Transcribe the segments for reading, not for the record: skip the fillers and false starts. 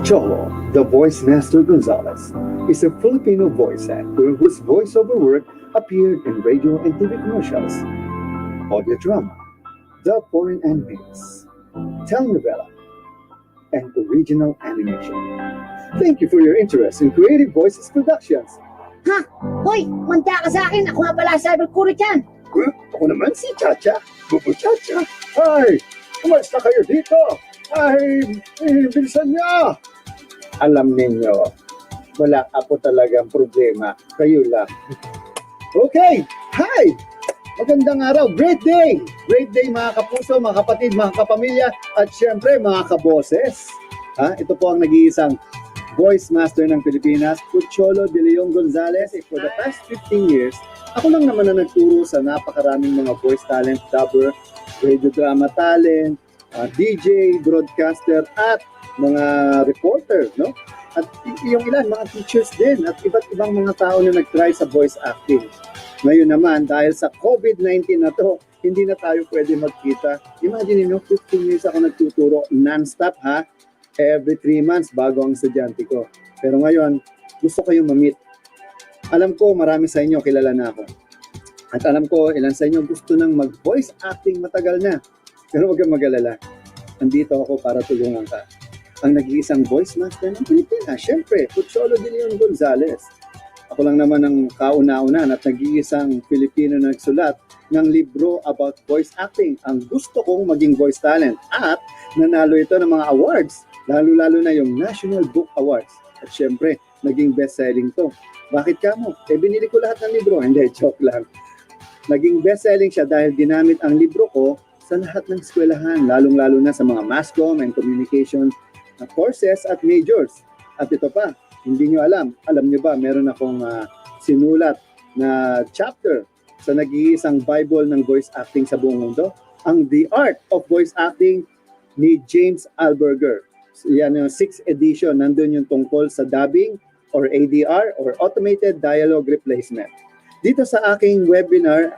Cholo, the VoiceMaster Gonzalez, is a Filipino voice actor whose voiceover work appeared in radio and TV commercials, audio drama, dub foreign animes, telenovela, and original animation. Thank you for your interest in Creative Voices Productions. Ha? Hoy, manda ka sa akin. Ako nga pala cyber kuro dyan. Ako naman si Chacha, Bubu Chacha. Ay, umalis na kayo dito. Ay, bilisan niya. Alam ninyo, wala ako talagang problema. Kayo lang. Okay, hi! Magandang araw, great day! Great day mga kapuso, mga kapatid, mga kapamilya, at syempre mga kaboses. Ito po ang nag-iisang VoiceMaster ng Pilipinas, Cholo de Leon Gonzalez. For the past 15 years, ako lang naman na nagturo sa napakaraming mga voice talent, dubber, radio drama talent, DJ, broadcaster, at mga reporter, no? At yung ilan, mga teachers din, at iba't ibang mga tao na nag-try sa voice acting. Ngayon naman, dahil sa COVID-19 na to, hindi na tayo pwede magkita. Imagine nyo, 15 years ako nagtuturo non-stop, every 3 months bago ang estudyante ko. Pero ngayon, gusto kayong ma-meet. Alam ko, marami sa inyo kilala na ako. At alam ko, ilan sa inyo gusto nang mag-voice acting matagal na. Pero huwag kang mag-alala. Andito ako para tulungan ka. Ang nag-iisang voice master ng Pilipinas, syempre, Cholo de Leon Gonzalez. Ako lang naman ang kauna-unan at nag-iisang Filipino na nagsulat ng libro about voice acting. Ang gusto kong maging voice talent. At nanalo ito ng mga awards, lalo-lalo na yung National Book Awards. At syempre, naging best-selling to. Bakit ka mo? Binili ko lahat ng libro. Hindi, joke lang. Naging best-selling siya dahil ginamit ang libro ko sa lahat ng eskwelahan, lalong-lalo na sa mga mass comm and communication courses at majors. At ito pa, hindi nyo alam nyo ba, meron akong sinulat na chapter sa nag-iisang Bible ng voice acting sa buong mundo, ang The Art of Voice Acting ni James Alberger. Yan yung 6th edition, nandun yung tungkol sa dubbing or ADR or Automated Dialogue Replacement. Dito sa aking webinar,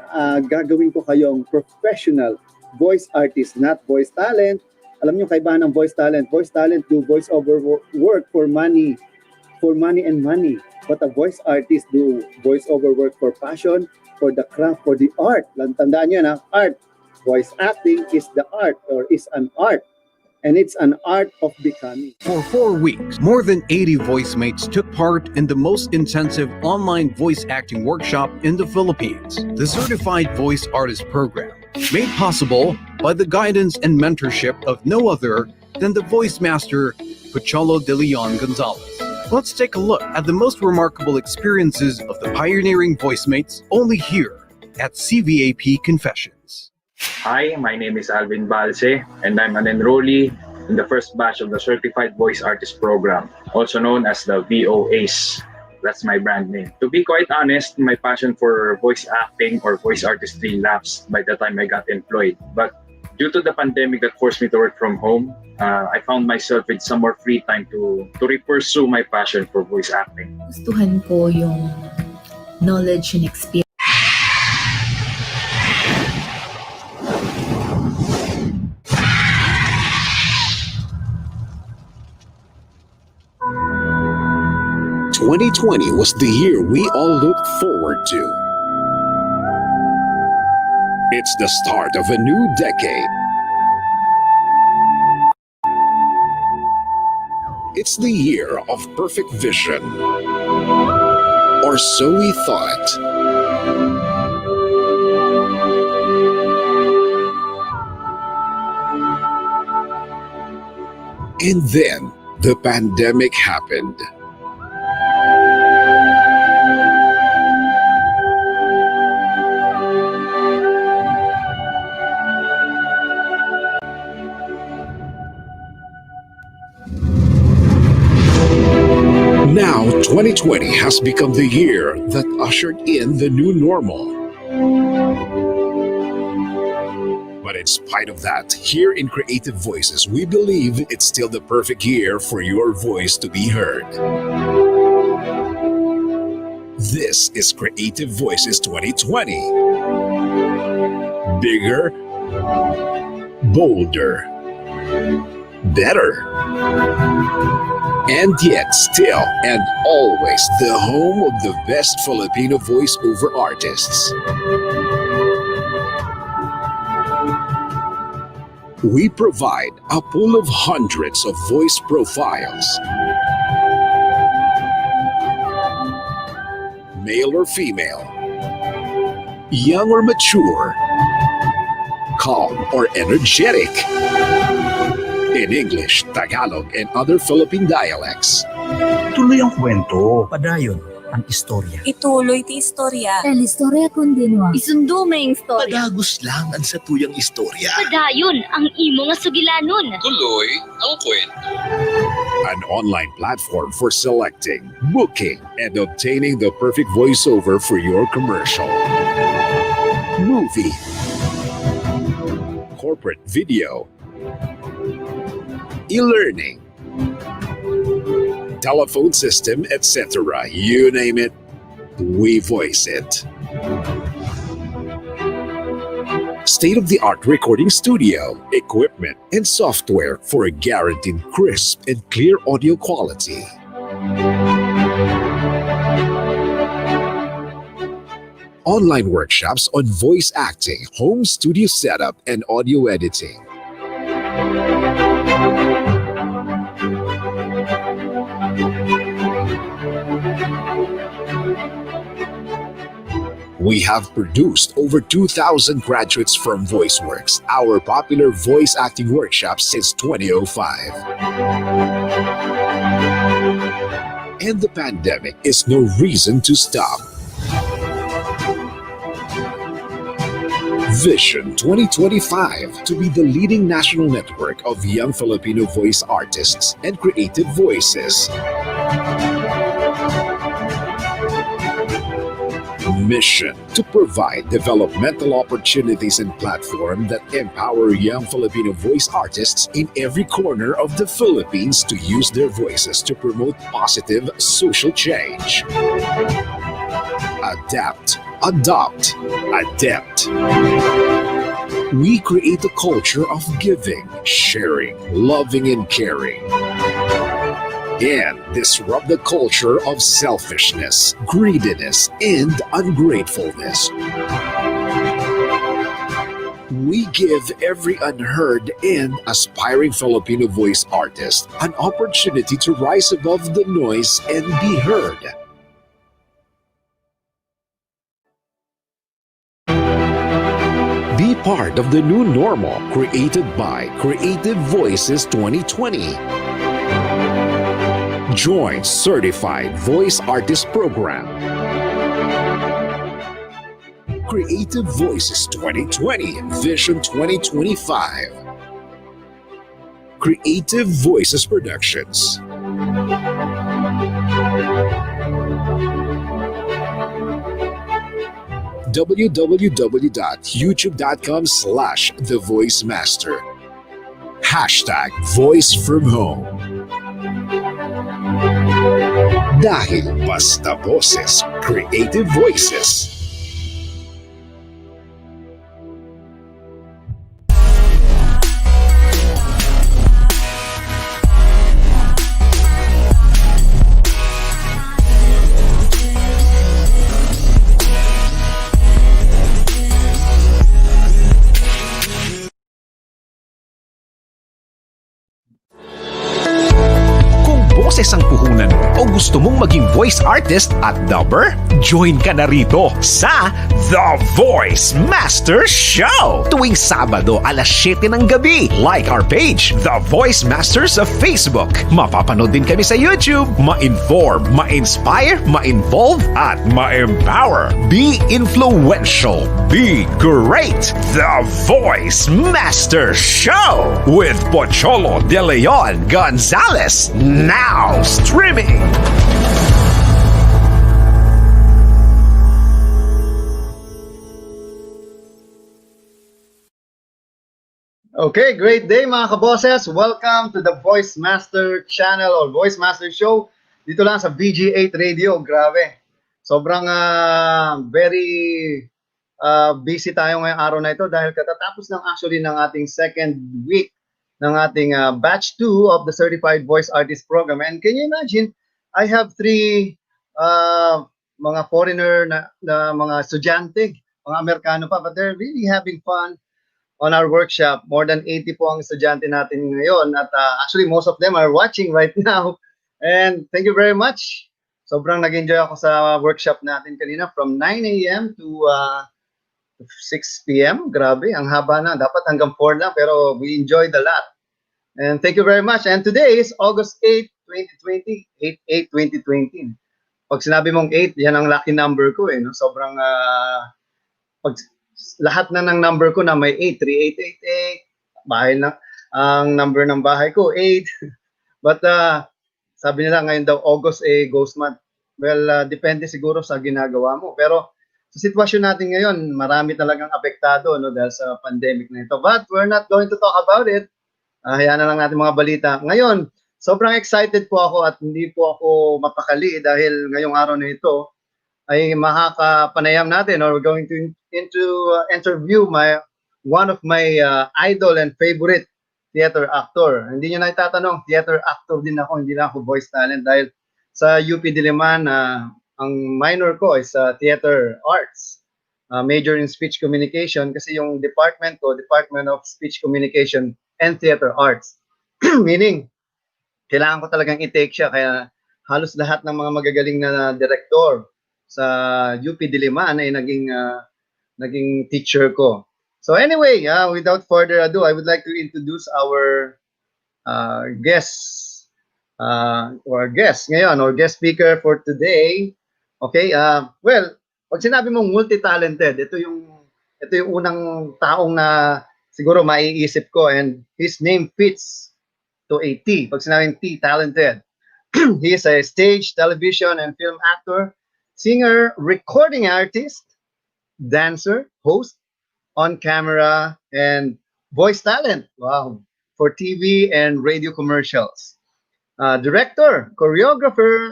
gagawin ko kayong professional voice artist, not voice talent. Alam niyo kaibahan ng voice talent. Voice talent do voice over work for money and money. But a voice artist do voice over work for passion, for the craft, for the art. Tandaan niyo na, art. Voice acting is the art or is an art. And it's an art of becoming. For 4 weeks, more than 80 voice mates took part in the most intensive online voice acting workshop in the Philippines, the Certified Voice Artist Program, made possible by the guidance and mentorship of no other than the voice master, Cholo de Leon Gonzalez. Let's take a look at the most remarkable experiences of the pioneering voice mates only here at CVAP Confessions. Hi, my name is Alvin Balse, and I'm an enrollee in the first batch of the Certified Voice Artist Program, also known as the VOAs. That's my brand name. To be quite honest, my passion for voice acting or voice artistry lapsed by the time I got employed. But due to the pandemic that forced me to work from home, I found myself with some more free time to pursue my passion for voice acting. Gustuhan ko yung knowledge and experience. 2020 was the year we all looked forward to. It's the start of a new decade. It's the year of perfect vision. Or so we thought. And then the pandemic happened. Now, 2020 has become the year that ushered in the new normal. But in spite of that, here in Creative Voices, we believe it's still the perfect year for your voice to be heard. This is Creative Voices 2020. Bigger, bolder, better. And yet, still and always the home of the best Filipino voiceover artists. We provide a pool of hundreds of voice profiles, male or female, young or mature, calm or energetic, in English, Tagalog, and other Philippine dialects. Tuloy ang kwento, padayon ang istorya. Ituloy ti istorya. El historia continua. Isundo may istorya. Padagos lang ang satuyang istorya. Padayon ang imo nga sugilanon. Tuloy ang kwento. An online platform for selecting, booking, and obtaining the perfect voiceover for your commercial, movie, corporate video, e-learning, telephone system, etc. You name it, we voice it. State-of-the-art recording studio, equipment, and software for a guaranteed crisp and clear audio quality. Online workshops on voice acting, home studio setup, and audio editing. We have produced over 2,000 graduates from VoiceWorks, our popular voice acting workshop since 2005. And the pandemic is no reason to stop. Vision 2025 to be the leading national network of young Filipino voice artists and creative voices. Mission to provide developmental opportunities and platform that empower young Filipino voice artists in every corner of the Philippines to use their voices to promote positive social change. Adapt, adopt, adept. We create a culture of giving, sharing, loving, and caring. And disrupt the culture of selfishness, greediness, and ungratefulness. We give every unheard and aspiring Filipino voice artist an opportunity to rise above the noise and be heard. Be part of the new normal created by Creative Voices 2020. Join Certified Voice Artist Program. Creative Voices 2020 Vision 2025. Creative Voices Productions. www.youtube.com/TheVoiceMaster. #VoiceFromHome. Dahil basta boses, creative voices. Boses ang puhunan mo o gusto mong maging voice artist at dubber? Join ka na rito sa The Voice Master Show tuwing Sabado alas 7 ng gabi. Like our page, The Voice Master sa Facebook. Mapapanood din kami sa YouTube. Ma-inform, ma-inspire, ma-involve, at ma-empower. Be influential. Be great. The Voice Master Show with Pocholo De Leon Gonzalez. Now streaming. Okay, great day mga kaboses. Welcome to the VoiceMaster channel or VoiceMaster show. Dito lang sa VG8 Radio. Grabe. Sobrang very busy tayo ngayong araw na ito dahil katatapos ng actually ng ating second week ng ating batch 2 of the Certified Voice Artist Program. And can you imagine, I have 3 mga foreigner na mga estudyante, mga Amerikano pa, but they're really having fun on our workshop. More than 80 po ang estudyante natin ngayon. At actually, most of them are watching right now. And thank you very much. Sobrang nag-enjoy ako sa workshop natin kanina from 9 a.m. to 6 p.m. Grabe, ang haba na. Dapat hanggang 4 lang, pero we enjoyed a lot. And thank you very much. And today is August 8, 2020. 8/8/2020. Pag sinabi mong 8, yan ang lucky number ko eh. No? Sobrang, pag lahat na ng number ko na may 8, 3888, bahay na, ang number ng bahay ko, 8. But sabi nila ngayon daw, August ghost month. Well, depende siguro sa ginagawa mo. Pero sa sitwasyon natin ngayon, marami talagang apektado no, dahil sa pandemic na ito. But we're not going to talk about it. Hayaan na lang natin mga balita. Ngayon, sobrang excited po ako at hindi po ako mapakali dahil ngayong araw na ito ay makakapanayam natin or we're going to interview one of my idol and favorite theater actor. Hindi nyo na itatanong, theater actor din ako, hindi lang ako voice talent dahil sa UP Diliman, ang minor ko is theater arts. Major in speech communication kasi yung department ko, Department of Speech Communication and Theater Arts. Meaning, kailangan ko talagang i-take siya kaya halos lahat ng mga magagaling na director sa UP Diliman ay naging teacher ko. So anyway, without further ado, I would like to introduce our guest ngayon, or guest speaker for today. Okay, well, pag sinabi mong multi-talented, ito yung unang taong na siguro maiisip ko and his name fits to a T. Pag sinabing T, talented. He is a stage, television, and film actor, singer, recording artist, dancer, host, on camera, and voice talent. Wow. For TV and radio commercials. Director, choreographer,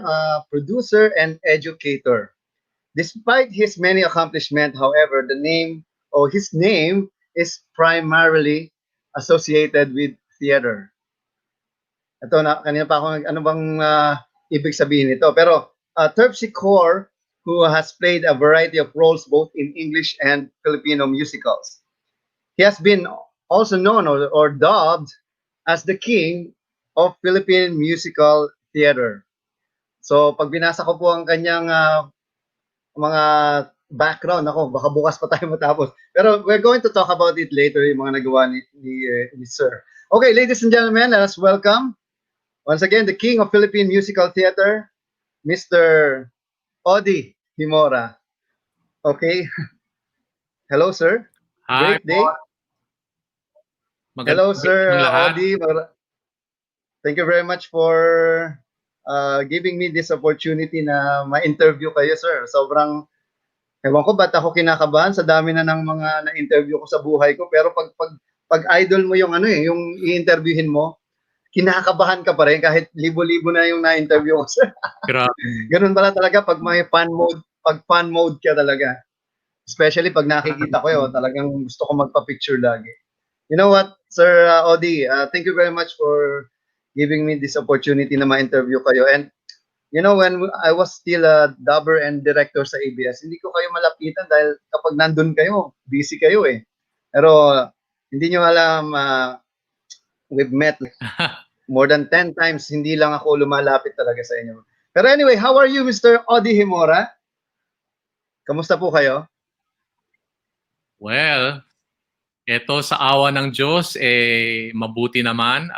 producer, and educator. Despite his many accomplishments, however, his name is primarily associated with theater. Ito na, kanina pa ako, ano bang ibig sabihin nito? Pero terpsichore, who has played a variety of roles both in English and Filipino musicals. He has been also known or dubbed as the king of Philippine Musical Theater. So pag binasa ko po ang kanyang mga background, ako, baka bukas pa tayo matapos. Pero we're going to talk about it later, yung mga nagawa ni Sir. Okay, ladies and gentlemen, let us welcome once again the king of Philippine Musical Theater, Mr. Audie Gemora. Okay. Hello, sir. Hi. Great day. Hello, Sir Audie. Thank you very much for giving me this opportunity na ma-interview kayo, sir. Sobrang, ewan ko ba't ako kinakabahan sa dami na ng mga na-interview ko sa buhay ko. Pero pag idol mo yung yung i-interviewin mo, kinakabahan ka pa rin kahit libo-libo na yung na-interview ko, sir. Ganun pala talaga pag may fan mode ka talaga. Especially pag nakikita ko yun, talagang gusto ko magpa-picture lagi. You know what, Sir Audie, thank you very much for giving me this opportunity na ma-interview kayo. And you know, when I was still a dubber and director sa ABS, hindi ko kayo malapitan dahil kapag nandun kayo, busy kayo eh. Pero hindi nyo alam, we've met more than 10 times, hindi lang ako lumalapit talaga sa inyo. Pero anyway, how are you, Mr. Audie Gemora? Kamusta po kayo? Well, eto sa awa ng Diyos, mabuti naman.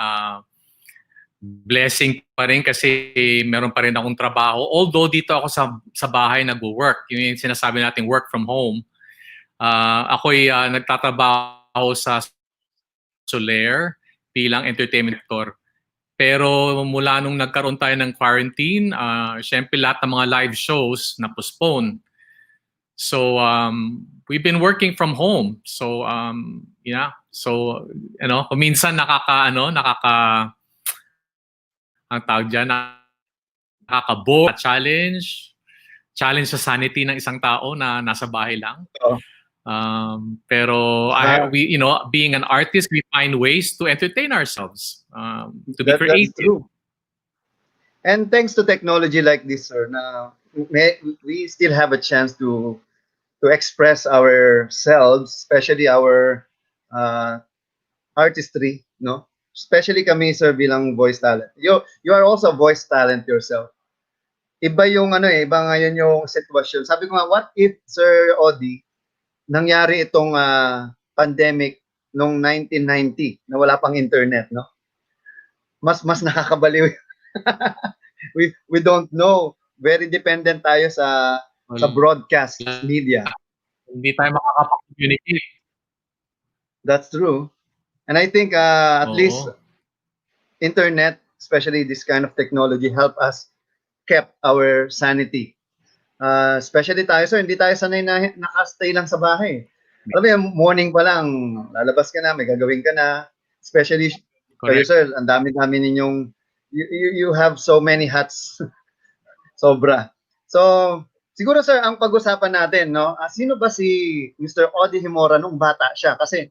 Blessing pa rin kasi meron pa rin akong trabaho. Although dito ako sa bahay nag-work, yung sinasabi natin work from home. Ako'y nagtatrabaho sa Soler bilang entertainment actor. Pero mula nung nagkaroon tayo ng quarantine, syempre lahat ng mga live shows na postpone. So we've been working from home. So yeah. So minsan ang tawag diyan, nakaka-bore, challenge sa sanity ng isang tao na nasa bahay lang. Pero we, being an artist, we find ways to entertain ourselves, to be That's creative. true. And thanks to technology like this, sir, we still have a chance to express ourselves, especially our artistry, no? Especially kami, sir, bilang voice talent. You are also a voice talent yourself. Iba yung iba ngayon yung sitwasyon. Sabi ko nga, what if, Sir Audie, nangyari itong pandemic noong 1990 na wala pang internet, no? Mas nakakabaliw. we don't know. Very dependent tayo sa broadcast media. Hindi tayo makakapag-communicate. That's true. And I think at least internet, especially this kind of technology, help us kept our sanity. Especially tayo, sir, hindi tayo sanay na nakastay lang sa bahay. Alam mo, morning pa lang, lalabas ka na, may gagawin ka na. Especially kayo, sir, ang dami-dami ninyong, you have so many hats. Sobra. So, siguro, sir, ang pag-usapan natin, no? Sino ba si Mr. Audie Gemora nung bata siya? Kasi,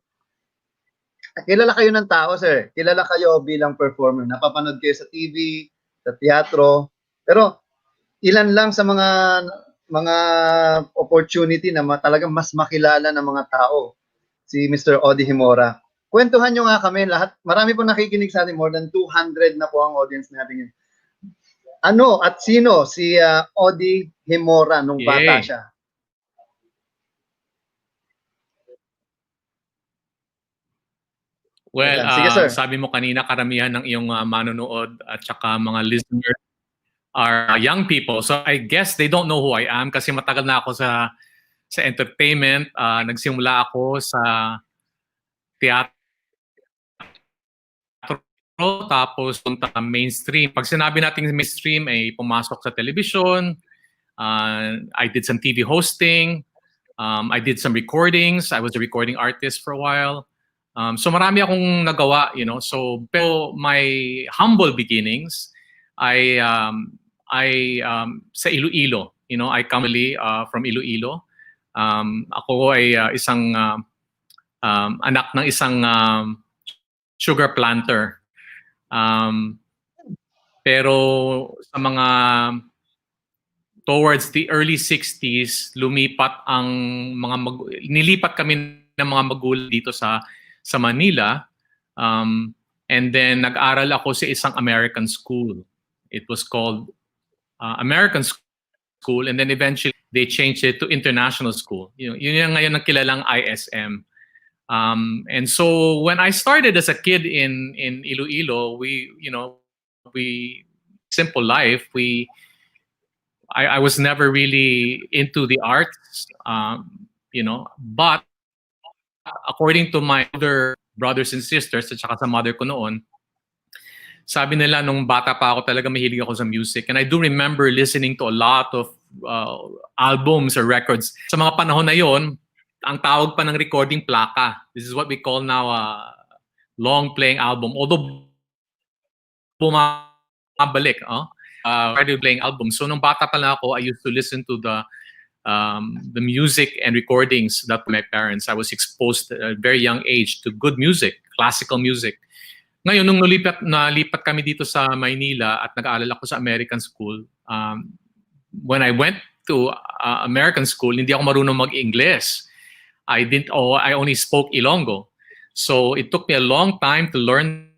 kilala kayo ng tao, sir. Kilala kayo bilang performer. Napapanood kayo sa TV, sa teatro. Pero, ilan lang sa mga opportunity na talagang mas makilala ng mga tao si Mr. Audie Gemora. Kwentuhan nyo nga kami lahat. Marami po nakikinig sa atin. More than 200 na po ang audience natin. Ano at sino si Audie Gemora nung bata siya? Well, Sige, sir. sabi mo kanina karamihan ng iyong manonood at saka mga listeners are young people. So I guess they don't know who I am kasi matagal na ako sa entertainment. Nagsimula ako sa teatro, tapos punta mainstream. Pag sinabi natin mainstream, ay pumasok sa television. I did some TV hosting. I did some recordings. I was a recording artist for a while. So marami akong nagawa, So, pero my humble beginnings, I sa Iloilo. I come from Iloilo. Ako ay isang anak ng isang sugar planter. Pero sa mga towards the early 60s, nilipat kami ng mga magulang dito sa Manila. And then nag-aral ako sa isang American school. It was called American School, and then eventually they changed it to international school. Yun yung ngayon ang kilalang ISM. And so when I started as a kid in Iloilo, we simple life. I was never really into the arts, but according to my other brothers and sisters at saka sa mother ko noon, sabi nila nung bata pa ako talaga mahilig ako sa music. And I do remember listening to a lot of albums or records. Sa mga panahon na yon, ang tawag pa ng recording plaka. This is what we call now a long playing album. Although bumabalik, radio playing album. So nung bata pa lang ako, I used to listen to the music and recordings that my parents. I was exposed at a very young age to good music, classical music. Ngayon, nung nalipat kami dito sa Maynila at nag-aaral ako sa American school, when I went to American school, hindi ako marunong mag-English. I only spoke Ilonggo. So it took me a long time to learn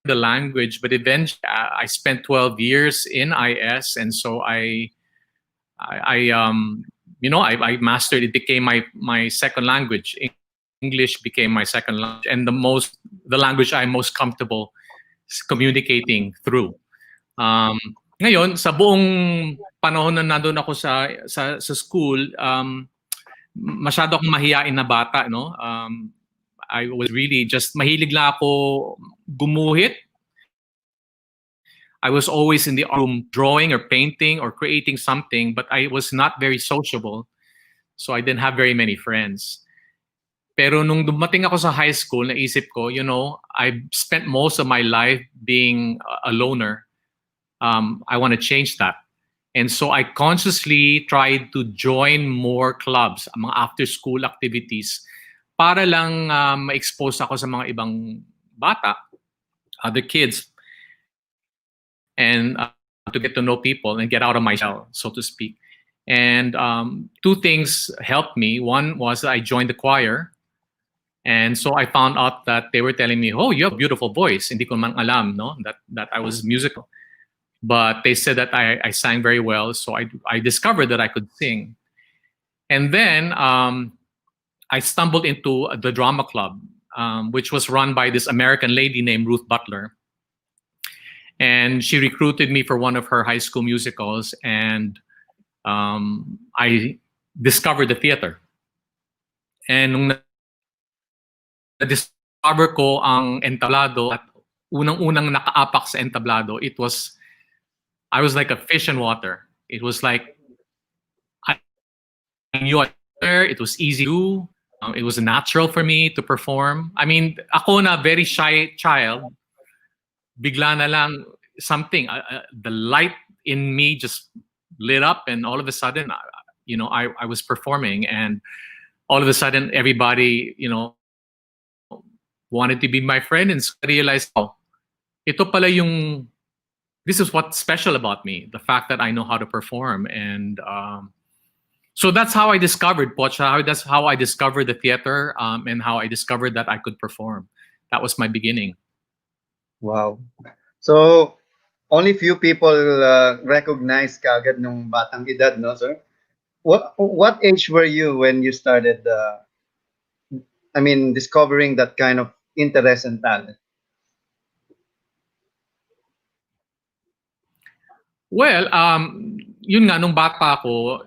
the language, but eventually I spent 12 years in IS, and so I mastered it. Became my second language. English became my second language, and the language I'm most comfortable communicating through. Ngayon, sa buong panahon na nandun ako sa school, masyado akong mahiyain na bata, no? I was really just mahilig lang ako gumuhit. I was always in the room drawing or painting or creating something, but I was not very sociable. So I didn't have very many friends. Pero nung dumating ako sa high school, naisip ko, I spent most of my life being a loner. I want to change that. And so I consciously tried to join more clubs, mga after-school activities, para lang ma-expose ako sa mga ibang bata, other kids, and to get to know people and get out of my shell, so to speak. And two things helped me. One was I joined the choir. And so I found out that they were telling me, "Oh, you have a beautiful voice." Hindi ko man alam, no, that I was musical. But they said that I sang very well, so I discovered that I could sing. And then I stumbled into the drama club, which was run by this American lady named Ruth Butler. And she recruited me for one of her high school musicals, and I discovered the theater. And nung na-discover ko ang entablado at unang-unang nakaapak sa entablado, I was like a fish in water. It was like I knew it was easy to do. It was natural for me to perform. I mean, ako na very shy child, bigla na lang something, the light in me just lit up, and all of a sudden, I was performing, and all of a sudden, everybody, wanted to be my friend, and so I realized, ito pala yung, this is what's special about me, the fact that I know how to perform. And so that's how I discovered Pocha. That's how I discovered the theater, and how I discovered that I could perform. That was my beginning. Wow. So, only few people recognize kagad nung batang edad, no, sir? What age were you when you started, discovering that kind of interest and talent? Well, yun nga, nung bata ako,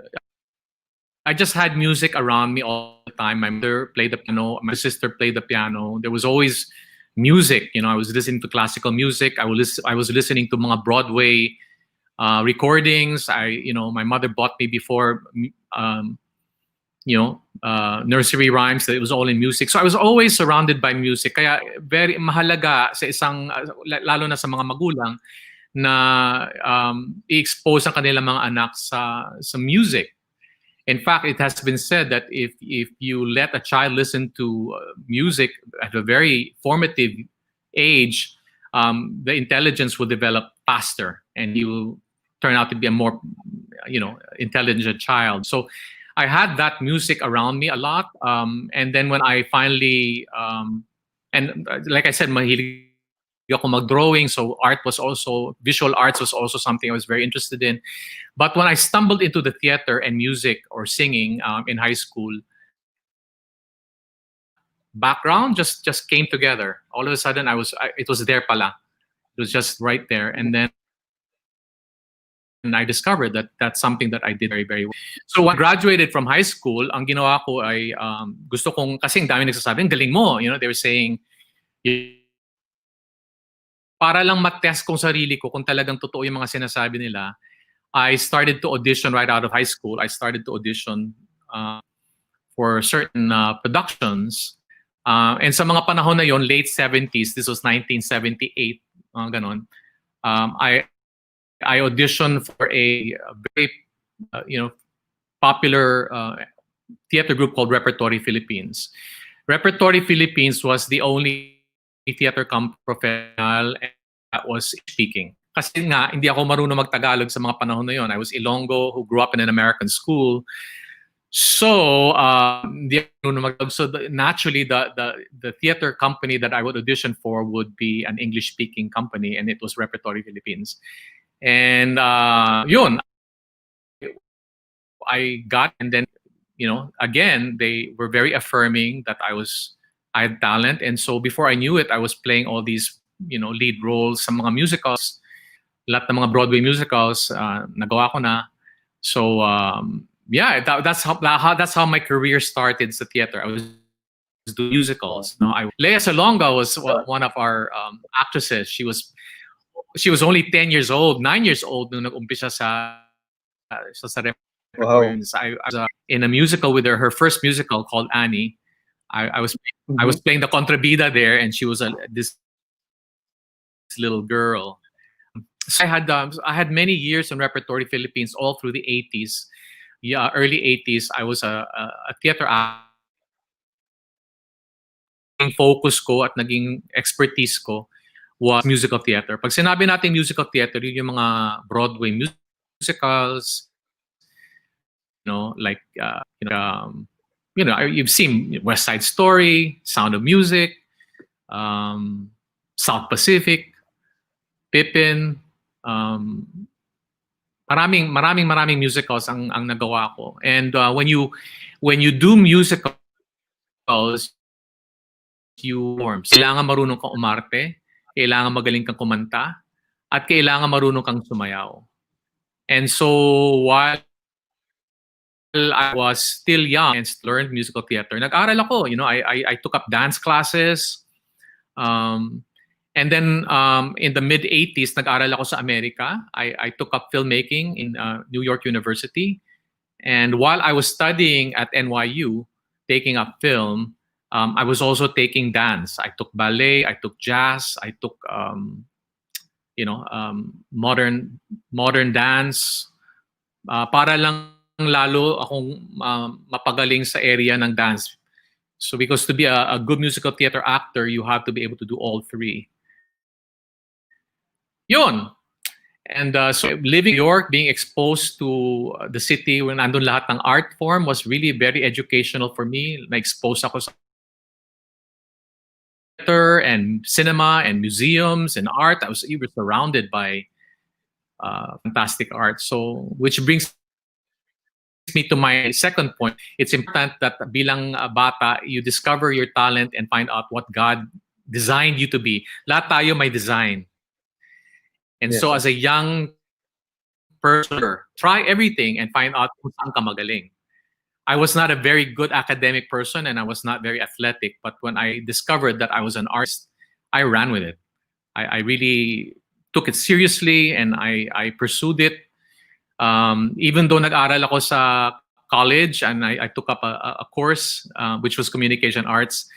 I just had music around me all the time. My mother played the piano, my sister played the piano. There was always music. I was listening to classical music. I was listening to mga Broadway recordings. My mother bought me before, nursery rhymes. It was all in music. So I was always surrounded by music. Kaya very mahalaga sa isang, lalo na sa mga magulang, na i-expose ang kanilang mga anak sa music. In fact, it has been said that if you let a child listen to music at a very formative age, the intelligence will develop faster, and he will turn out to be a more, intelligent child. So I had that music around me a lot. And then when I finally, and like I said, mahilig ako mag-drawing, so visual arts was also something I was very interested in. But when I stumbled into the theater and music or singing in high school, background just came together. All of a sudden, it was there pala. It was just right there. And then I discovered that that's something that I did very, very well. So when I graduated from high school, ang ginawa ko ay gusto kong, kasi ang dami nagsasabi, ang galing mo. They were saying, para lang matest kong sarili ko kung talagang totoo yung mga sinasabi nila, I started to audition right out of high school. I started to audition for certain productions. And sa mga panahon na yon, late 70s, this was 1978, ganon, I auditioned for a very popular theater group called Repertory Philippines. Repertory Philippines was the only theater professional that was speaking. Kasi nga, hindi ako marunong mag-Tagalog sa mga panahon na yon. I was Ilonggo, who grew up in an American school. So, hindi ako marunong mag-Tagalog. So naturally, the theater company that I would audition for would be an English-speaking company, and it was Repertory Philippines. And yun, I got, and then, again, they were very affirming that I had talent. And so before I knew it, I was playing all these, lead roles sa mga musicals. Lahat ng mga Broadway musicals, nagawa ko na. So, that's how my career started sa theater. I was doing musicals. Lea Salonga was one of our actresses. She was only 9 years old nung nag-umpisa sa Repertories. I was in a musical with her first musical called Annie. I was playing the contrabida there, and she was this little girl. So I had many years in Repertory Philippines all through the 80s. Yeah, early 80s, I was a theater actor. Ang focus ko at naging expertise ko was musical theater. Pag sinabi natin musical theater, yun yung mga Broadway musicals, like you've seen West Side Story, Sound of Music, South Pacific, Pippin, maraming musicals ang nagawa ko. And when you do musicals, kailangan marunong kang umarte, kailangan magaling kang kumanta, at kailangan marunong kang sumayaw. And so while I was still young and learned musical theater, nag-aral ako. I took up dance classes. And then in the mid-80s, nag-aral ako sa Amerika. I took up filmmaking in New York University. And while I was studying at NYU, taking up film, I was also taking dance. I took ballet, I took jazz, I took modern dance para lang lalo akong mapagaling sa area ng dance. So because to be a good musical theater actor, you have to be able to do all three. Yun. And so living in New York, being exposed to the city when nandun lahat ng art form was really very educational for me. Na-expose ako sa theater and cinema and museums and art. I was even surrounded by fantastic art. So, which brings me to my second point. It's important that bilang bata, you discover your talent and find out what God designed you to be. Lahat tayo may design. And so as a young person, try everything and find out kung saan ka magaling. I was not a very good academic person and I was not very athletic. But when I discovered that I was an artist, I ran with it. I really took it seriously and I pursued it. Even though nag-aral ako sa college and I took up a course which was communication arts,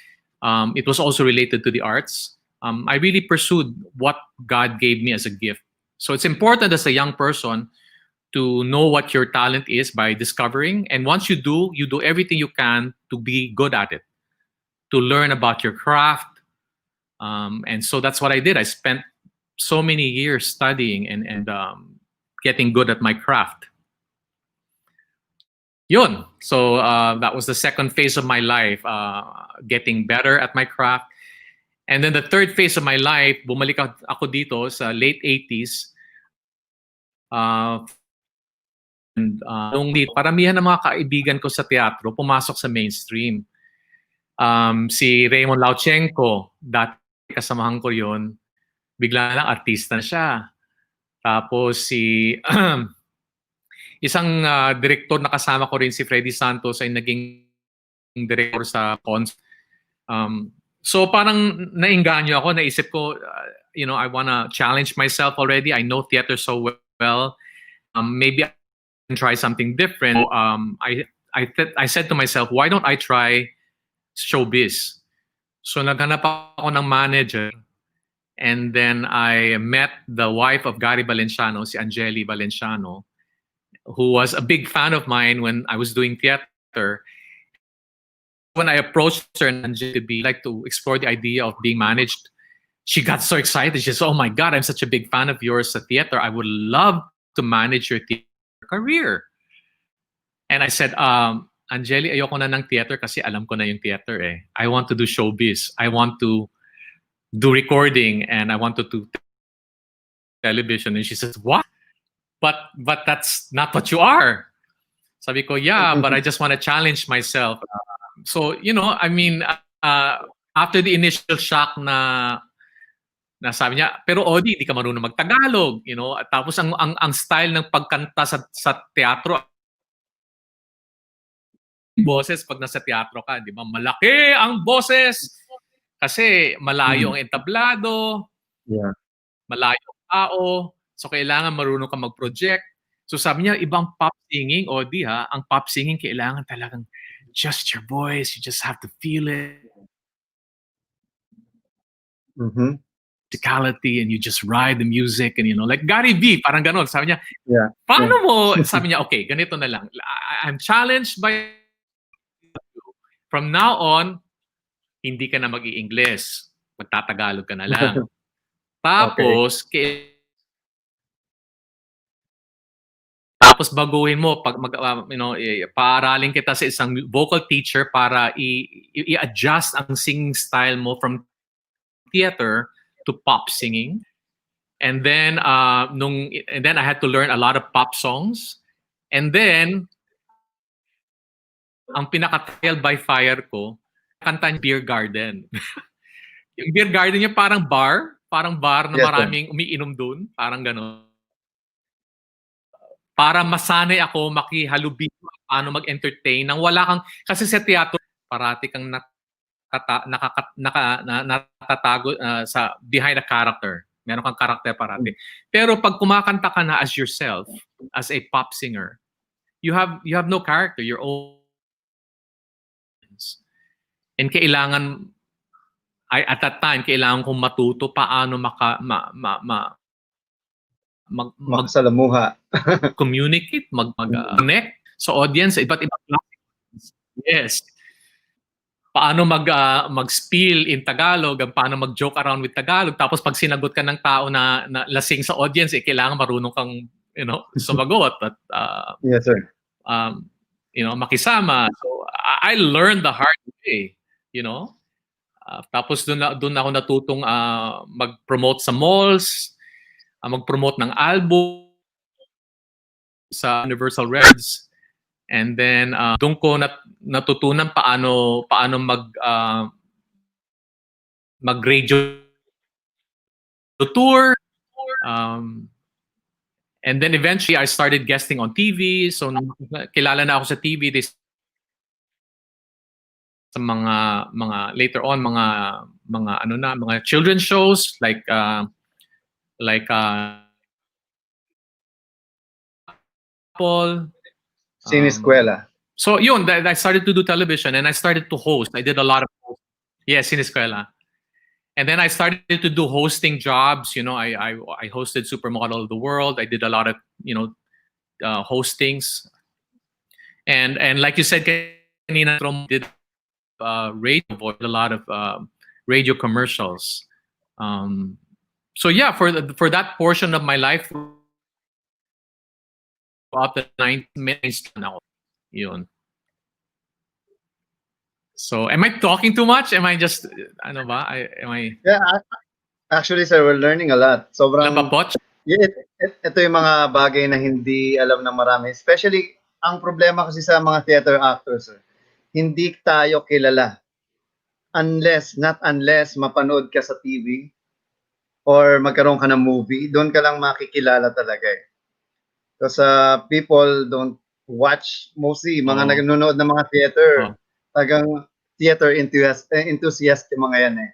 it was also related to the arts. I really pursued what God gave me as a gift. So it's important as a young person to know what your talent is by discovering. And once you do everything you can to be good at it, to learn about your craft. And so that's what I did. I spent so many years studying and getting good at my craft. Yun. So that was the second phase of my life, getting better at my craft. And then the third phase of my life, bumalik ako dito sa late 80s. Nung paramihan ng mga kaibigan ko sa teatro, pumasok sa mainstream. Si Raymond Lauchenko, dati kasamahan ko yun, bigla lang artista na siya. Tapos si isang direktor na kasama ko rin, si Freddy Santos, ay naging director sa Cons. So parang nainganyo ako, naisip ko, I wanna challenge myself already. I know theater so well. Maybe I can try something different. I said to myself, why don't I try showbiz? So naghanap ako ng manager. And then I met the wife of Gary Valenciano, si Angeli Valenciano, who was a big fan of mine when I was doing theater. When I approached her and Angeli like to explore the idea of being managed, she got so excited. She said, "Oh my God, I'm such a big fan of yours at theater. I would love to manage your theater career." And I said, Angeli, ayoko na ng theater kasi alam ko na yung theater eh. I want to do showbiz. I want to do recording and I want to do television. And she says, what? But that's not what you are. Sabi ko, yeah, but I just want to challenge myself. So, after the initial shock na sabi niya, pero Audie, hindi ka marunong mag-Tagalog, Tapos ang style ng pagkanta sa teatro, boses pag nasa teatro ka, di ba? Malaki ang boses kasi malayo ang entablado, malayo ang tao, so kailangan marunong ka mag-project. So sabi niya, ibang pop singing, Audie ha, ang pop singing kailangan talagang just your voice, you just have to feel it. Mm-hmm. musicality and you just ride the music and like Gary V, parang ganon. Sabi niya, Yeah. paano mo? Sabi niya, okay, ganito na lang. I'm challenged by from now on, hindi ka na mag-i-English. Magtatagalog ka na lang. Tapos, tapos baguhin mo pag paaralin kita sa isang vocal teacher para i-adjust ang singing style mo from theater to pop singing. And then I had to learn a lot of pop songs. And then ang pinaka-trial by fire ko, kanta niya Beer Garden. Yung Beer Garden niya parang bar na maraming umiinom doon, parang gano'n. Para masanay ako makihalubilo paano mag-entertain nang wala kang, kasi sa teatro parati kang natatago sa behind a character. Meron kang character parati. Pero pag kumakanta ka na as yourself, as a pop singer, you have no character, your own. And kailangan, at that time, kailangan kong matuto paano magsalamuha. Communicate, connect sa audience, sa iba't ibang classes. Yes. Paano mag-spiel in Tagalog, paano mag-joke around with Tagalog. Tapos pag sinagot ka ng tao na lasing sa audience, kailangan marunong kang, sumagot at yes, sir. Makisama. So I learned the hard way, tapos doon ako natutong mag-promote sa malls, mag-promote ng album sa Universal Reds. And then doon ko natutunan paano mag-radio tour. And then eventually I started guesting on TV. So kilala na ako sa TV. Sa mga later on mga children's shows like Paul. Sineskwela. So yun, I started to do television and I started to host. I did a lot of Sineskwela. And then I started to do hosting jobs. I hosted Supermodel of the World. I did a lot of hostings. And like you said, kanina, did radio, a lot of radio commercials. So yeah, for that portion of my life, about the 9 minutes now, yun. So am I talking too much? Am I just Yeah, actually, sir, we're learning a lot. Sobrang ito yung mga bagay na hindi alam ng marami. Especially, ang problema kasi sa mga theater actors, sir, hindi tayo kilala. Unless mapanood ka sa TV or magkaroon ka ng movie, doon ka lang makikilala talaga eh. Because people don't watch, mostly mga nanonood ng mga theater. Tagang theater enthusiast yung mga yan eh.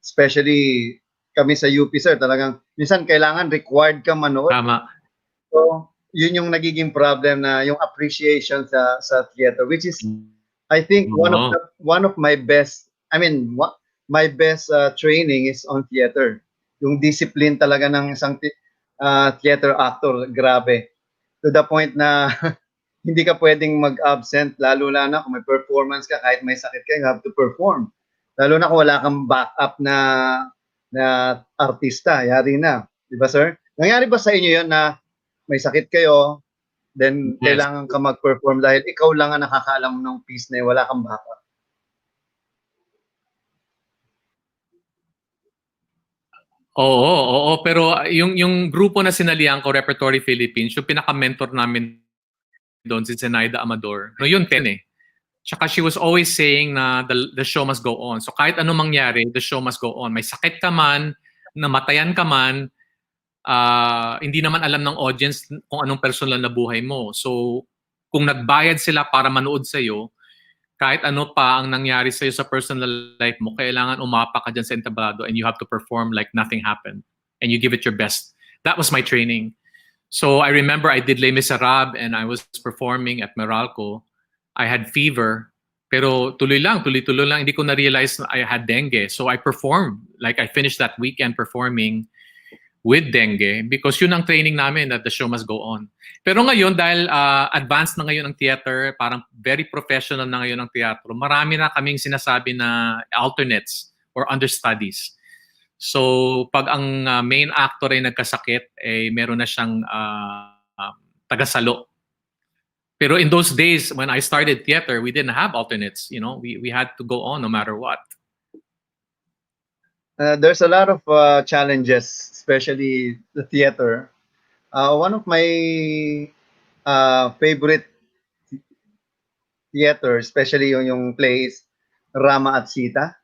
Especially kami sa UP, sir, talagang minsan kailangan required ka manood. Tama. So, yun yung nagiging problem na yung appreciation sa theater, which is I think one of my best, my best training is on theater. Yung discipline talaga ng isang theater actor, grabe. To the point na hindi ka pwedeng mag-absent, lalo na kung may performance ka, kahit may sakit ka, you have to perform. Lalo na kung wala kang backup na artista, yari na. Di ba, sir? Nangyari ba sa inyo yun na may sakit kayo, then kailangan ka mag-perform dahil ikaw lang ang nakakaalam ng piece na yun, wala kang backup? Oo, pero yung grupo na sinalihan ko, Repertory Philippines, yung pinaka-mentor namin doon, si Zenaida Amador. No, yun eh. Tsaka she was always saying na the show must go on. So kahit anong mangyari, the show must go on. May sakit ka man, namatayan ka man, hindi naman alam ng audience kung anong personal na buhay mo. So kung nagbayad sila para manood sa'yo, kahit ano pa ang nangyari sa'yo sa personal life mo, kailangan umapa ka dyan sa entablado and you have to perform like nothing happened. And you give it your best. That was my training. So I remember I did Les Miserables and I was performing at Meralco. I had fever. Pero tuloy-tuloy lang. Hindi ko na-realize na I had dengue. So I performed. Like I finished that weekend performing with dengue because yun ang training namin that the show must go on. Pero ngayon, dahil advanced na ngayon ang theater, parang very professional na ngayon ang teatro, marami na kaming sinasabi na alternates or understudies. So pag ang main actor ay nagkasakit, meron na siyang tagasalo. Pero in those days, when I started theater, we didn't have alternates. You know, we had to go on no matter what. There's a lot of challenges, especially the theater. One of my favorite theater, especially yung plays Rama at Sita.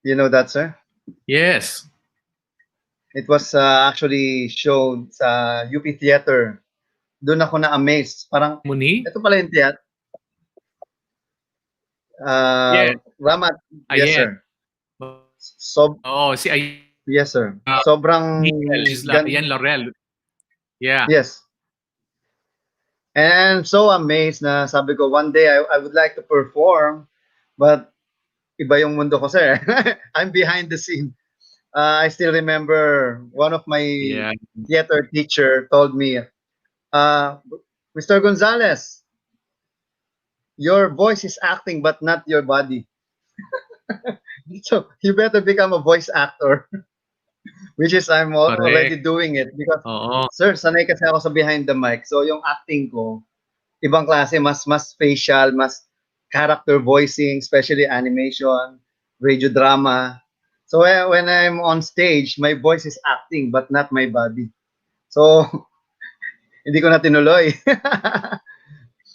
You know that, sir? Yes. It was actually showed sa UP Theater. Doon ako na-amazed. Parang, Muni? ito pala yung theater. Yeah. Rama, yes, Ayan. sir. So, si Ay. Yes, sir. Sobrang... Yan, Laurel. Yeah. Yes. And so amazed na sabi ko, one day I would like to perform, but iba yung mundo ko, sir. I'm behind the scene. I still remember one of my theater teacher told me, Mr. Gonzalez, your voice is acting but not your body. So you better become a voice actor. Which is I'm already doing it because sir, sanay kasi ako sa behind the mic. So yung acting ko, ibang klase, mas facial, mas character voicing, especially animation, radio drama. So when I'm on stage, my voice is acting but not my body. So hindi ko na tinuloy.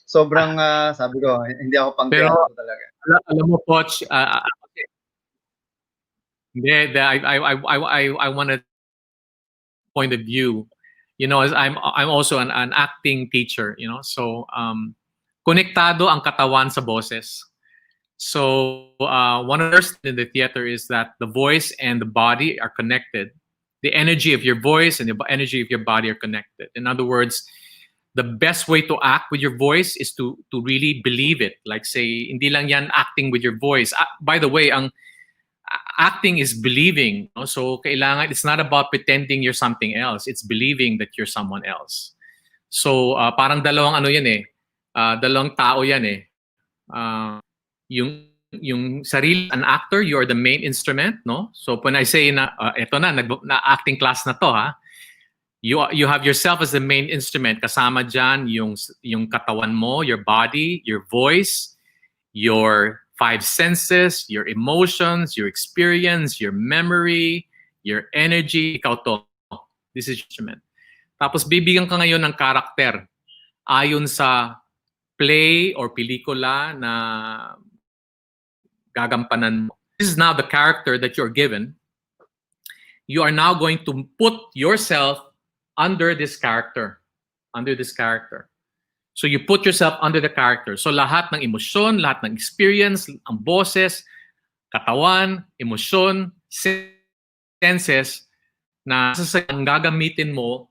Sobrang sabi ko, hindi ako pang teatro talaga. Alam mo, Poch, I want a point of view. You know, as I'm also an acting teacher, you know. So konektado ang katawan sa boses. So one of the first in the theater is that the voice and the body are connected. The energy of your voice and the energy of your body are connected. In other words, the best way to act with your voice is to really believe it. Like say, hindi lang yan acting with your voice. By the way, ang acting is believing. No? So kailangan, it's not about pretending you're something else. It's believing that you're someone else. So parang dalawang ano yan dalawang tao yan yung sarili, an actor, you are the main instrument, no? So when I say na eto na acting class na to you have yourself as the main instrument. Kasama dyan yung katawan mo, your body, your voice, your five senses, your emotions, your experience, your memory, your energy. Ikaw to. This is instrument. Tapos bibigyan ka ngayon ng karakter ayon sa play or pelikula na gagampanan mo. This is now the character that you're given. You are now going to put yourself under this character. So you put yourself under the character. So lahat ng emosyon, lahat ng experience, ang boses, katawan, emosyon, senses na ang gagamitin mo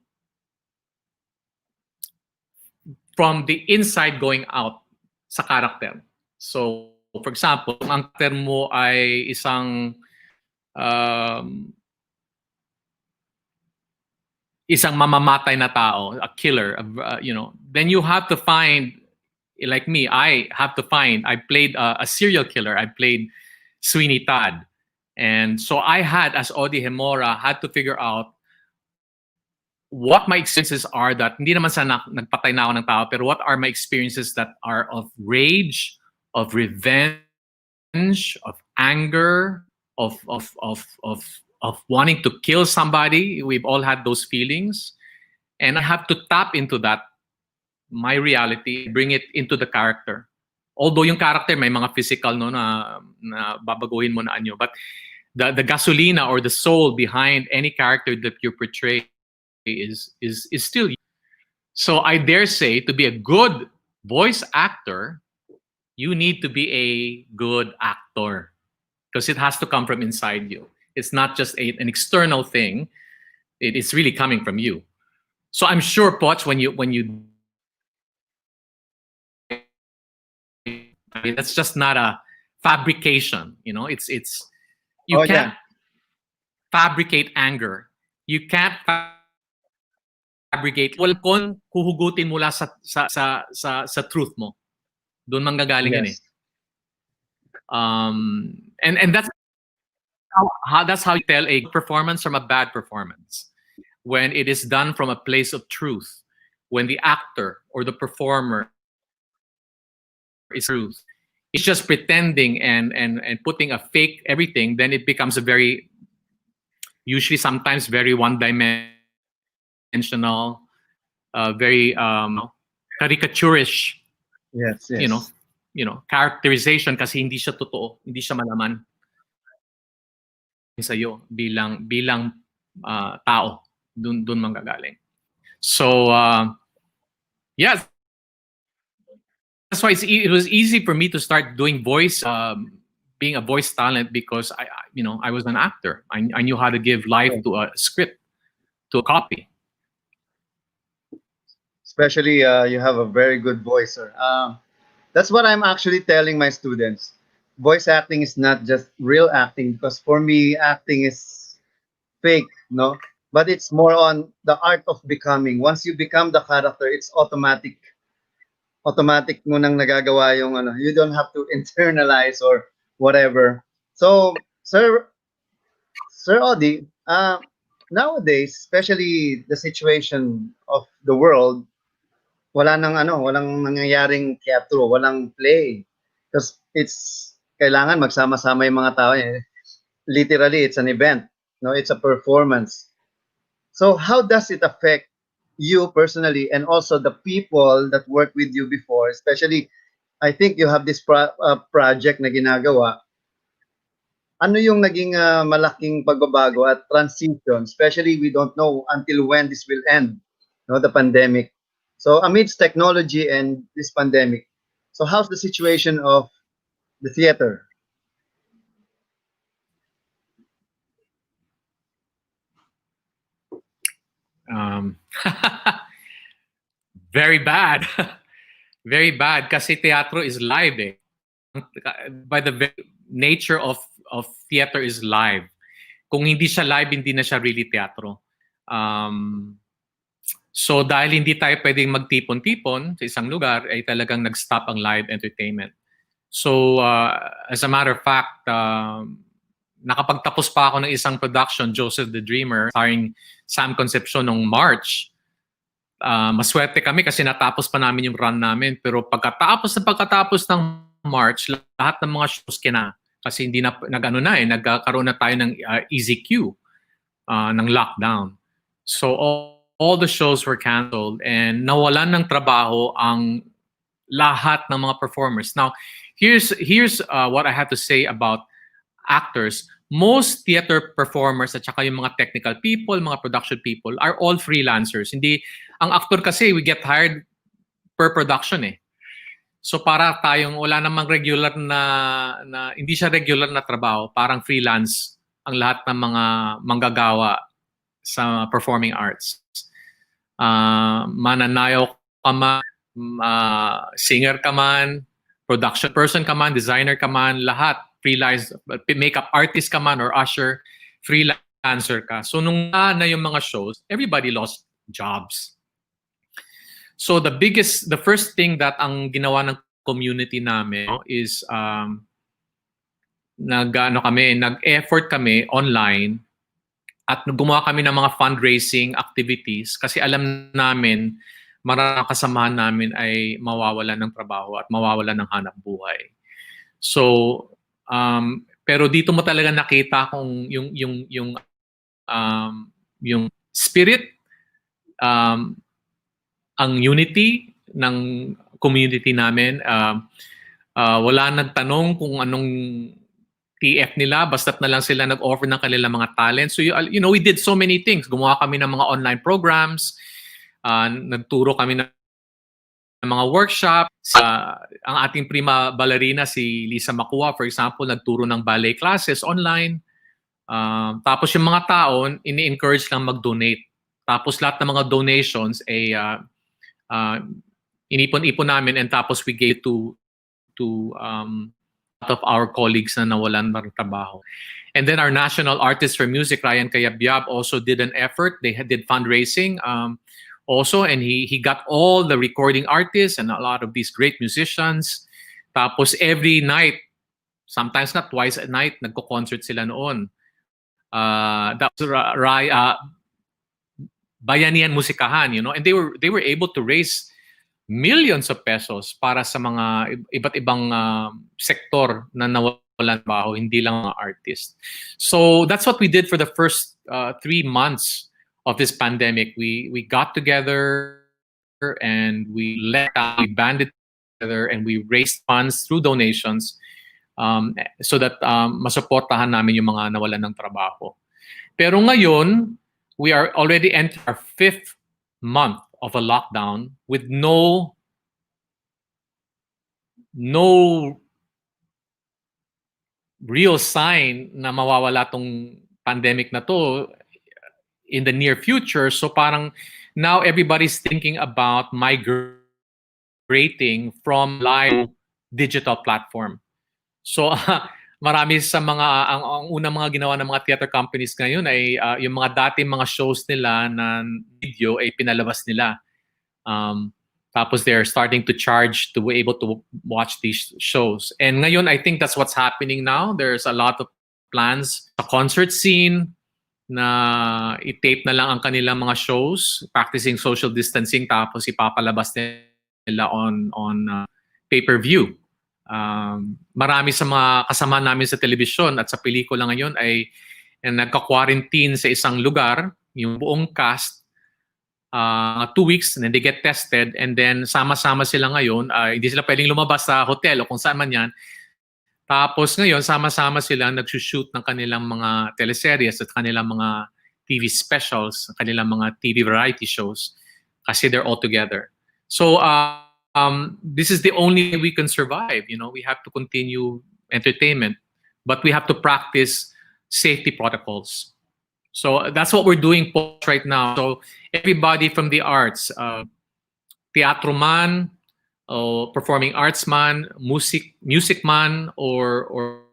from the inside going out sa character. So for example, ang character mo ay isang mamamatay na tao, a killer, you know, then you have to find, like me, I played a serial killer. I played Sweeney Todd. And so I had, as Audie Gemora, had to figure out what my experiences are that, hindi naman sa nagpatay na ako ng tao, pero what are my experiences that are of rage, of revenge, of anger, of wanting to kill somebody. We've all had those feelings. And I have to tap into that, my reality, bring it into the character. Although yung character may mga physical na babaguhin mo na anyo, but the gasolina or the soul behind any character that you portray is still you. So I dare say, to be a good voice actor, you need to be a good actor because it has to come from inside you. It's not just an external thing. It's really coming from you. So I'm sure, Poch, when you That's just not a fabrication. You know, it's you Oh, can't yeah. fabricate anger. You can't fabricate. Well, kung huhugutin mula sa truth mo, doon manggagaling yun eh. Yes. And that's how you tell a good performance from a bad performance. When it is done from a place of truth, when the actor or the performer is truth, it's just pretending and putting a fake everything, then it becomes a very, usually sometimes very one-dimensional, very caricaturish, Yes, you know, yes. characterization kasi hindi siya totoo, hindi siya malaman sa'yo bilang tao, dun manggagaling. So yeah, that's why it was easy for me to start doing voice, being a voice talent, because I was an actor. I knew how to give life to a script, to a copy. Especially, you have a very good voice, sir. That's what I'm actually telling my students. Voice acting is not just real acting, because for me, acting is fake, no? But it's more on the art of becoming. Once you become the character, it's automatic. Automatic mo nang nagagawa yung ano. You don't have to internalize or whatever. So, Sir Audie, nowadays, especially the situation of the world, walang nangyayaring teatro, walang play. Because it's kailangan magsama-sama yung mga tao eh. Literally, it's an event, no? It's a performance. So how does it affect you personally and also the people that worked with you before? Especially, I think you have this project na ginagawa. Ano yung naging malaking pagbabago at transition? Especially, we don't know until when this will end, no, the pandemic. So amidst technology and this pandemic, so how's the situation of the theater? Very bad. Very bad kasi teatro is live eh. By the very nature of theater is live. Kung hindi siya live, hindi na siya really teatro. So dahil hindi tayo pwedeng magtipon-tipon sa isang lugar, ay talagang nag-stop ang live entertainment. So as a matter of fact, nakapagtapos pa ako ng isang production, Joseph the Dreamer, starring Sam Concepcion noong March. Maswerte kami kasi natapos pa namin yung run namin. Pero pagkatapos ng March, lahat ng mga shows kasi hindi na nagkaroon na tayo ng EZQ, ng lockdown. So all the shows were canceled and nawalan ng trabaho ang lahat ng mga performers. Now, here's what I have to say about actors. Most theater performers at saka yung mga technical people, mga production people are all freelancers. Hindi, ang actor kasi we get hired per production eh. So para tayong wala namang regular na hindi siya regular na trabaho, parang freelance ang lahat ng mga manggagawa sa performing arts. Mananayaw ka man, singer ka man, production person ka man, designer ka man, lahat freelance, makeup artist ka man or usher, freelancer ka. So nung na yung mga shows, everybody lost jobs. So the first thing that ang ginawa ng community namin is nag-effort kami online at gumawa kami ng mga fundraising activities kasi alam namin maraming kasamahan namin ay mawawalan ng trabaho at mawawalan ng hanap buhay. So pero dito mo talaga nakita kung yung spirit, ang unity ng community namin. Wala nagtanong kung anong TF nila, basta't na lang sila nag-offer ng kanilang mga talents. So we did so many things. Gumawa kami ng mga online programs, nagturo kami ng mga workshop. Ang ating prima ballerina, si Lisa Makua, for example, nagturo ng ballet classes online. Tapos yung mga tao, ini-encourage lang mag-donate. Tapos lahat ng mga donations ay inipon-ipon namin and tapos we gave to a lot of our colleagues na nawalan ng trabaho. And then our national artist for music, Ryan Cayabyab, also did an effort. They did fundraising also, and he got all the recording artists and a lot of these great musicians. Tapos every night, sometimes not twice a night, nagko-concert sila noon. That was Bayanihan Musikahan, you know, and they were able to raise millions of pesos para sa mga iba't ibang sektor na nawalan trabaho, hindi lang mga artist. So that's what we did for the first 3 months of this pandemic. We got together and we banded together and we raised funds through donations so that masuportahan namin yung mga nawalan ng trabaho. Pero ngayon, we are already entering our 5th month of a lockdown with no real sign na mawawala tong pandemic na to in the near future. So parang now everybody's thinking about migrating from live digital platform. So marami sa mga ang unang mga ginawa ng mga theater companies ngayon ay yung mga dating mga shows nila na video ay pinalabas nila. Tapos they're starting to charge to be able to watch these shows. And ngayon, I think that's what's happening now. There's a lot of plans sa concert scene na i-tape na lang ang kanilang mga shows, practicing social distancing, tapos ipapalabas nila on pay-per-view. Marami sa mga kasama namin sa telebisyon at sa pelikula ngayon ay nagka-quarantine sa isang lugar, yung buong cast, 2 weeks, and then they get tested, and then sama-sama sila ngayon. Hindi sila pwedeng lumabas sa hotel o kung saan man yan. Tapos ngayon, sama-sama sila nagsushoot ng kanilang mga teleseries at kanilang mga TV specials, kanilang mga TV variety shows, kasi they're all together. So, this is the only way we can survive. You know, we have to continue entertainment, but we have to practice safety protocols. So that's what we're doing right now. So everybody from the arts, teatro man, performing arts man, music man, or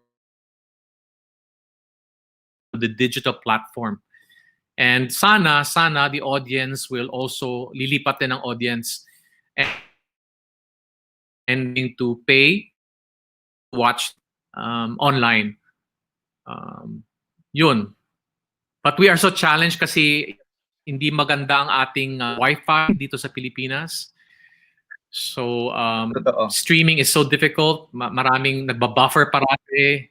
the digital platform. And sana the audience will also lilipat din ang audience and to pay to watch online. Yun. But we are so challenged kasi hindi maganda ang ating Wi-Fi dito sa Pilipinas. So streaming is so difficult. Maraming nagbabuffer parati.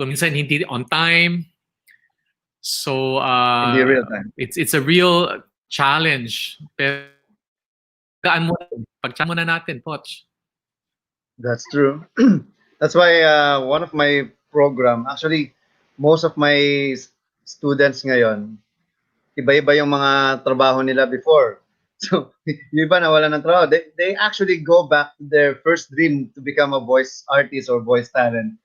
Minsan hindi on time. So Hindi real time. It's a real challenge. Pero pagtsagaan muna natin, Poch. That's true. That's why one of my program, actually, most of my students ngayon, iba-iba yung mga trabaho nila before. So, yung iba nawala ng trabaho. They actually go back to their first dream to become a voice artist or voice talent.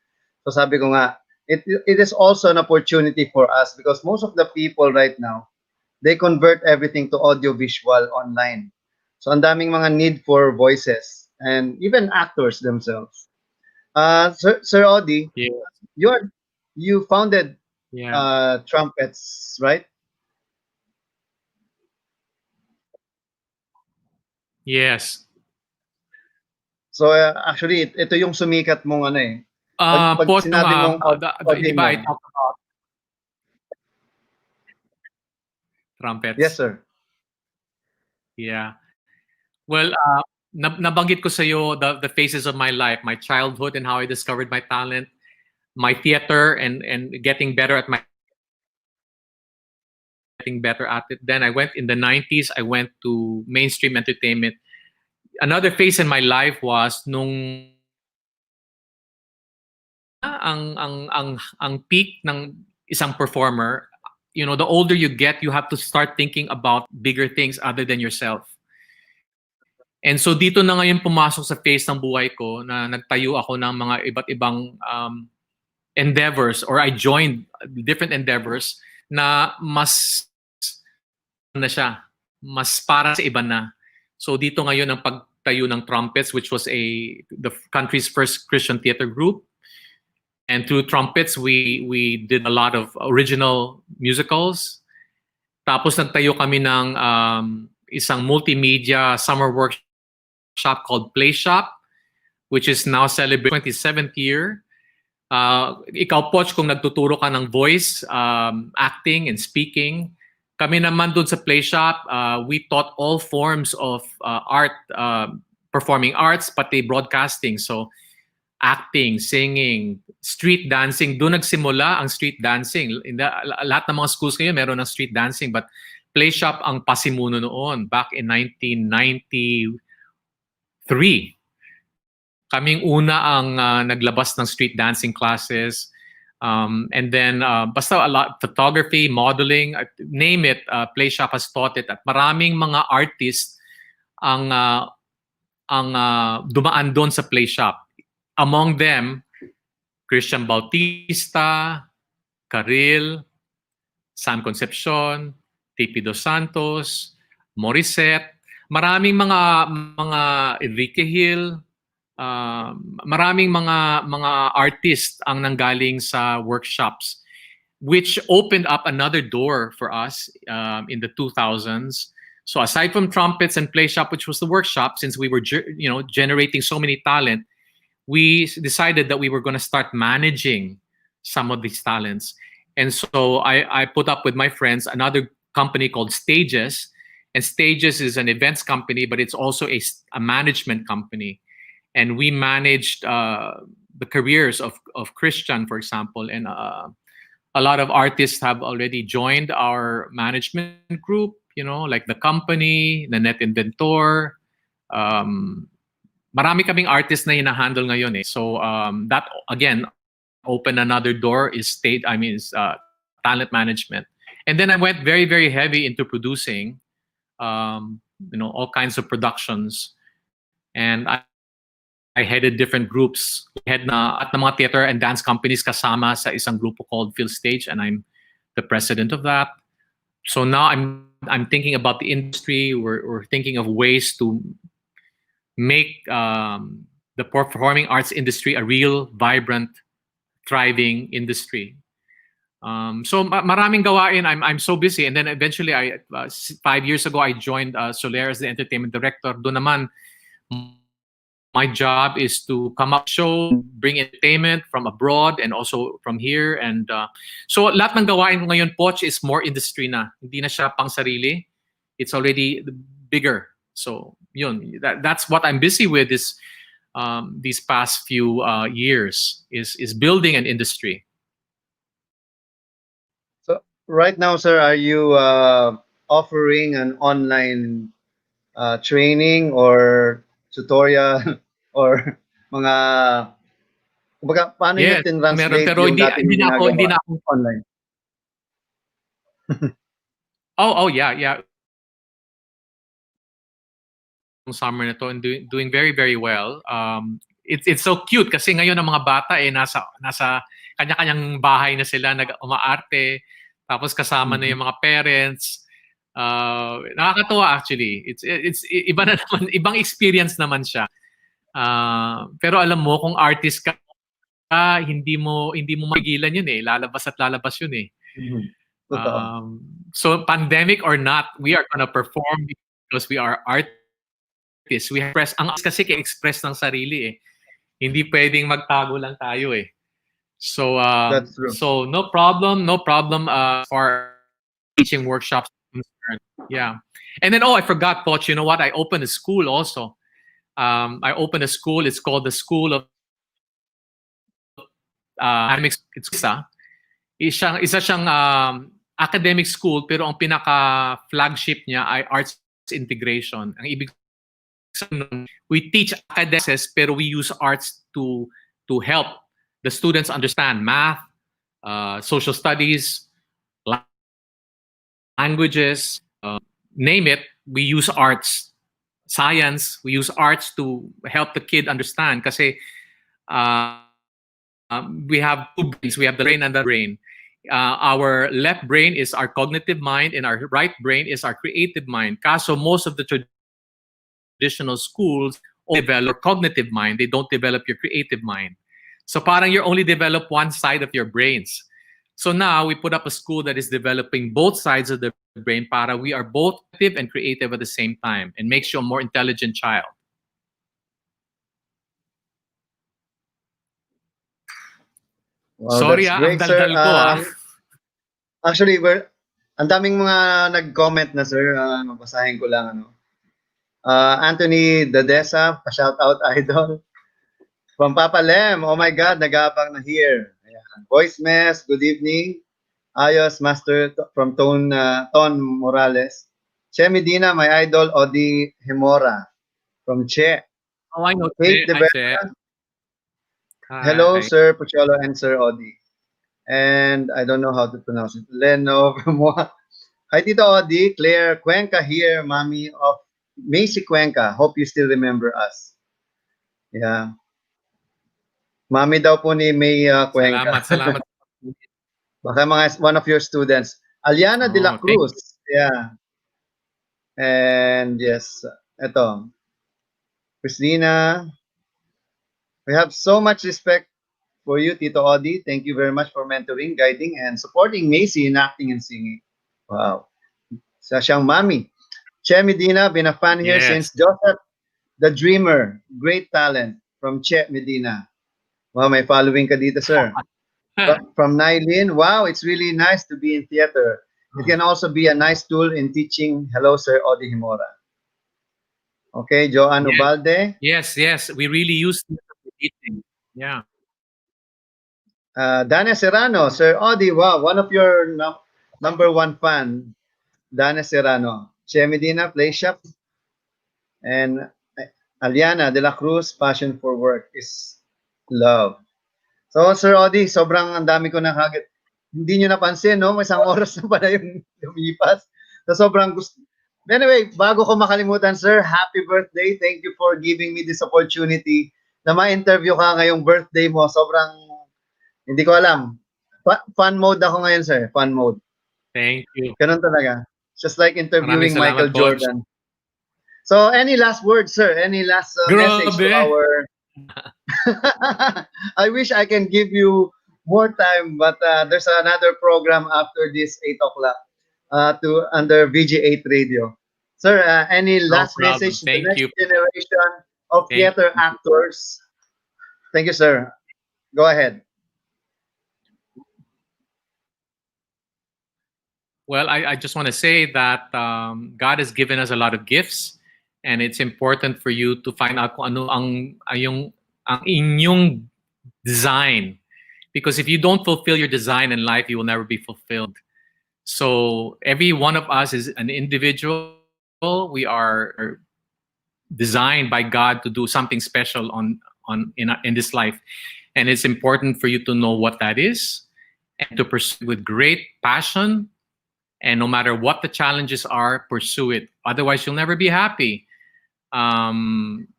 So sabi ko nga, it is also an opportunity for us because most of the people right now, they convert everything to audio-visual online. So ang daming mga need for voices and even actors themselves. Sir Audie, yeah. you founded Trumpets, right? Yes. So actually, ito yung sumikat mong ano eh. Pag sinabi mong diba I talk about trumpets? Yes, sir. Yeah. Well, nabanggit ko sa iyo the phases of my life, my childhood and how I discovered my talent, my theater and getting better at it. Then I went in the 90s, I went to mainstream entertainment. Another phase in my life was nung ang peak ng isang performer, you know, the older you get, you have to start thinking about bigger things other than yourself. And so dito na ngayon pumasok sa phase ng buhay ko na nagtayo ako ng mga iba't ibang endeavors, or I joined different endeavors na mas para sa iba na. So dito ngayon ang pagtayo ng Trumpets, which was the country's first Christian theater group. And through Trumpets, we did a lot of original musicals. Tapos nagtayo kami ng isang multimedia summer workshop called Play Shop, which is now celebrating 27th year. Ikaw, Poch, kung nagtuturo ka ng voice, acting and speaking, kami naman dun sa Play Shop, we taught all forms of art, performing arts, pati broadcasting. So acting, singing, street dancing. Doon nagsimula ang street dancing. Lahat ng mga schools ngayon meron ng street dancing, but Play Shop ang pasimuno noon back in 1993. Kaming una ang naglabas ng street dancing classes. And then basta a lot, photography, modeling, name it, Play Shop has taught it. At maraming mga artists ang dumaan doon sa Play Shop. Among them, Christian Bautista, Caril, Sam Concepcion, Tipi Dos Santos, Morissette, maraming mga Enrique Hill, maraming mga artists ang nanggaling sa workshops, which opened up another door for us in the 2000s. So aside from Trumpets and Play Shop, which was the workshop, since we were generating so many talent, we decided that we were going to start managing some of these talents. And so I put up with my friends another company called Stages. And Stages is an events company, but it's also a management company. And we managed the careers of Christian, for example. And a lot of artists have already joined our management group, like The Company, the Net Inventor. Marami kaming artists na hinahandle ngayon eh. So that again opened another door is talent management. And then I went very, very heavy into producing, all kinds of productions. And I headed different groups. Head na at ng mga theater and dance companies kasama sa isang grupo called Phil Stage, and I'm the president of that. So now I'm thinking about the industry. We're thinking of ways to make the performing arts industry a real, vibrant, thriving industry. So maraming gawain. I'm so busy. And then eventually, 5 years ago, I joined Soler as the entertainment director. Doon naman, my job is to come up show, bring entertainment from abroad and also from here. And so lahat ng gawain ko ngayon, Poch, is more industry na. Hindi na siya pang sarili. It's already bigger. So yun, that's what I'm busy with is these past few years is building an industry. So right now, sir, are you offering an online training or tutorial or mga kumbaga paano Yes, yung translate meron, pero yung dating hindi na ginagawa ako online? Oh yeah. Summer na to and doing very, very well. It's so cute kasi ngayon ang mga bata nasa kanya-kanyang bahay na sila, umaarte, tapos kasama na yung mga parents. Nakakatuwa actually. It's iba na naman, ibang experience naman siya. Pero alam mo kung artist ka, hindi mo magigilan yun eh. Lalabas at lalabas yun eh. So pandemic or not, we are gonna perform because we are artists. We express, ang kasi express ng sarili eh. Hindi pwedeng magtago lang tayo eh. So That's true. So no problem for teaching workshops. Yeah. And then I forgot, Poch, you know what? I opened a school also. I opened a school. It's called the School of Academics. It's isa siyang academic school, pero ang pinaka flagship niya ay arts integration. Ang ibig sabihin, we teach academics, pero we use arts to help the students understand math, social studies, languages, name it. We use arts, science. We use arts to help the kid understand. Kasi we have two brains. We have the brain and the brain. Our left brain is our cognitive mind, and our right brain is our creative mind. Kaso most of the traditional schools only develop cognitive mind. They don't develop your creative mind. So parang you only develop one side of your brains. So now we put up a school that is developing both sides of the brain para we are both active and creative at the same time and makes you a more intelligent child. Wow, Sorry, that's ang great, sir. daldal ko Actually, ang daming mga nag-comment na, sir. Mabasahin ko lang, ano. Anthony Dadesa, pa-shout out idol. From Papa Lem, oh my God, nagabang na here. Ayan. VoiceMaster, good evening. Ayos, Master from Ton Morales. Che Medina, my idol, Audie Gemora from Che. Oh, I know. Kate Hi, Che. Devera. Hello, Hi. Sir Pucholo and Sir Audie. And I don't know how to pronounce it. Leno Vermoa. Hi, Tito Audie. Claire Cuenca here, mommy of Macy Cuenca. Hope you still remember us. Yeah. Mami daw po ni May Cuenca. Salamat. Baka one of your students. Aliana de la Cruz. Yeah. And yes, eto. Christina. We have so much respect for you, Tito Audie. Thank you very much for mentoring, guiding, and supporting Macy in acting and singing. Wow. Sa siyang mami. Che Medina, been a fan here since Joseph the Dreamer. Great talent from Che Medina. Wow, may following ka dito, sir. From Nylin, wow, it's really nice to be in theater. It can also be a nice tool in teaching. Hello, Sir Audie Gemora. Okay, Joanne Ubalde. Yes. We really use it for teaching. Yeah. Dana Serrano, Sir Audie, wow, one of your number one fan, Dana Serrano. Che Medina, Play Shop. And Aliana de la Cruz, passion for work is love. So, Sir Audie, sobrang ang dami ko na kagad. Hindi nyo napansin, no? Isang oras na pala yung lumipas. So, sobrang gusto. Anyway, bago ko makalimutan, sir, happy birthday. Thank you for giving me this opportunity na ma-interview ka ngayong birthday mo. Sobrang, hindi ko alam. Fun mode ako ngayon, sir. Fun mode. Thank you. Ganun talaga. Just like interviewing Michael Maraming salamat, Jordan. So, any last words, sir? Any last message to our... I wish I can give you more time, but there's another program after this 8 o'clock under VG8 Radio. Sir, any last message to the next generation of theater actors? Thank you, sir. Go ahead. Well, I just want to say that God has given us a lot of gifts, and it's important for you to find out kung ano ang inyong design. Because if you don't fulfill your design in life, you will never be fulfilled. So every one of us is an individual. We are designed by God to do something special in this life. And it's important for you to know what that is and to pursue with great passion. And no matter what the challenges are, pursue it. Otherwise, you'll never be happy. And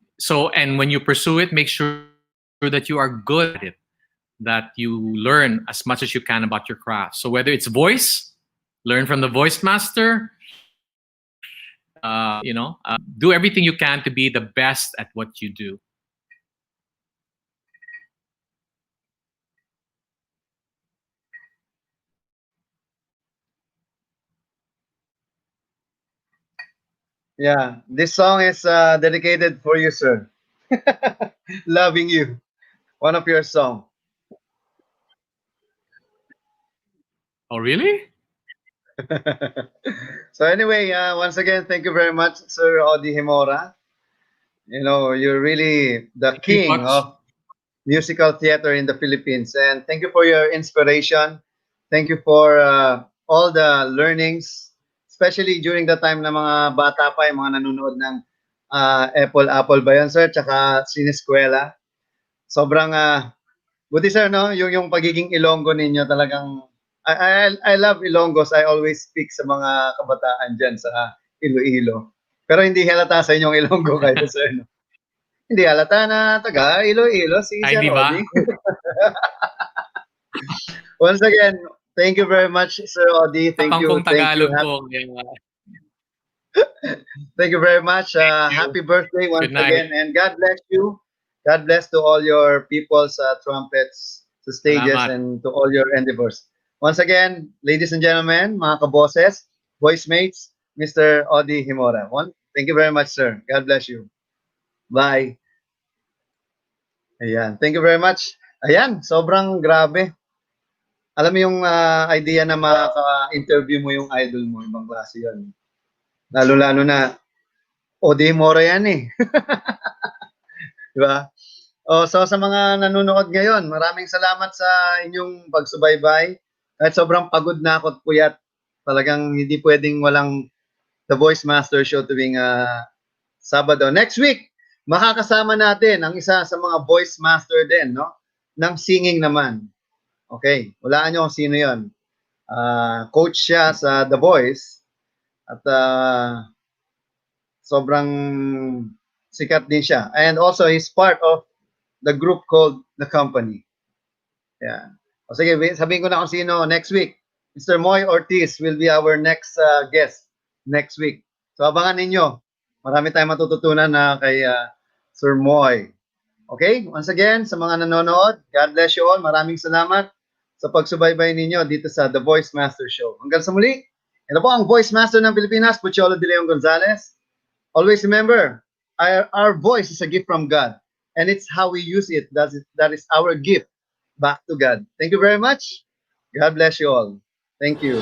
when you pursue it, make sure that you are good at it, that you learn as much as you can about your craft. So whether it's voice, learn from the VoiceMaster, do everything you can to be the best at what you do. Yeah, this song is dedicated for you, sir. Loving You, one of your songs. Oh, really? So anyway, once again, thank you very much, Sir Audie Gemora. You know, you're really the king of musical theater in the Philippines. And thank you for your inspiration. Thank you for all the learnings, especially during the time na mga bata pa, yung mga nanonood ng Apple ba yun, sir? Tsaka sineskwela. Sobrang, buti sir, no? Yung pagiging Ilonggo ninyo talagang, I love Ilonggos. I always speak sa mga kabataan dyan sa Iloilo. Pero hindi halata sa inyong Ilonggo kayo, sir, no? Hindi halata na taga Iloilo, si Sir Audie. Once again, thank you very much, Sir Audie. Thank you. Tagalog po. Thank you very much. Happy birthday once Good night. again, and God bless you. God bless to all your people's trumpets, to stages, Salamat. and to all your endeavors. Once again, ladies and gentlemen, mga kaboses, voice mates, Mr. Audie Gemora. Thank you very much, sir. God bless you. Bye. Ayan. Thank you very much. Ayan, sobrang grabe. Alam mo yung idea na maka-interview mo yung idol mo, ibang klase yun. Lalo-lalo na, Audie Gemora yan eh. Diba? So sa mga nanonood ngayon, maraming salamat sa inyong pagsubaybay. Kahit sobrang pagod na ako at puyat, talagang hindi pwedeng walang The VoiceMaster Show tuwing Sabado. Next week, makakasama natin ang isa sa mga voice master din, no? Ng singing naman. Okay, walaan nyo kung sino yun. Coach siya sa The Voice at sobrang sikat din siya. And also, he's part of the group called The Company. Yeah. O sige, sabihin ko na kung sino next week. Mr. Moy Ortiz will be our next guest next week. So, abangan ninyo. Marami tayong matututunan na kay Sir Moy. Okay? Once again, sa mga nanonood, God bless you all. Maraming salamat sa pagsubaybay ninyo dito sa The VoiceMaster Show. Hanggang sa muli, ito po ang Voice Master ng Pilipinas, Pucholo de Leon Gonzalez. Always remember, our voice is a gift from God. And it's how we use it. That is our gift back to God. Thank you very much. God bless you all. Thank you.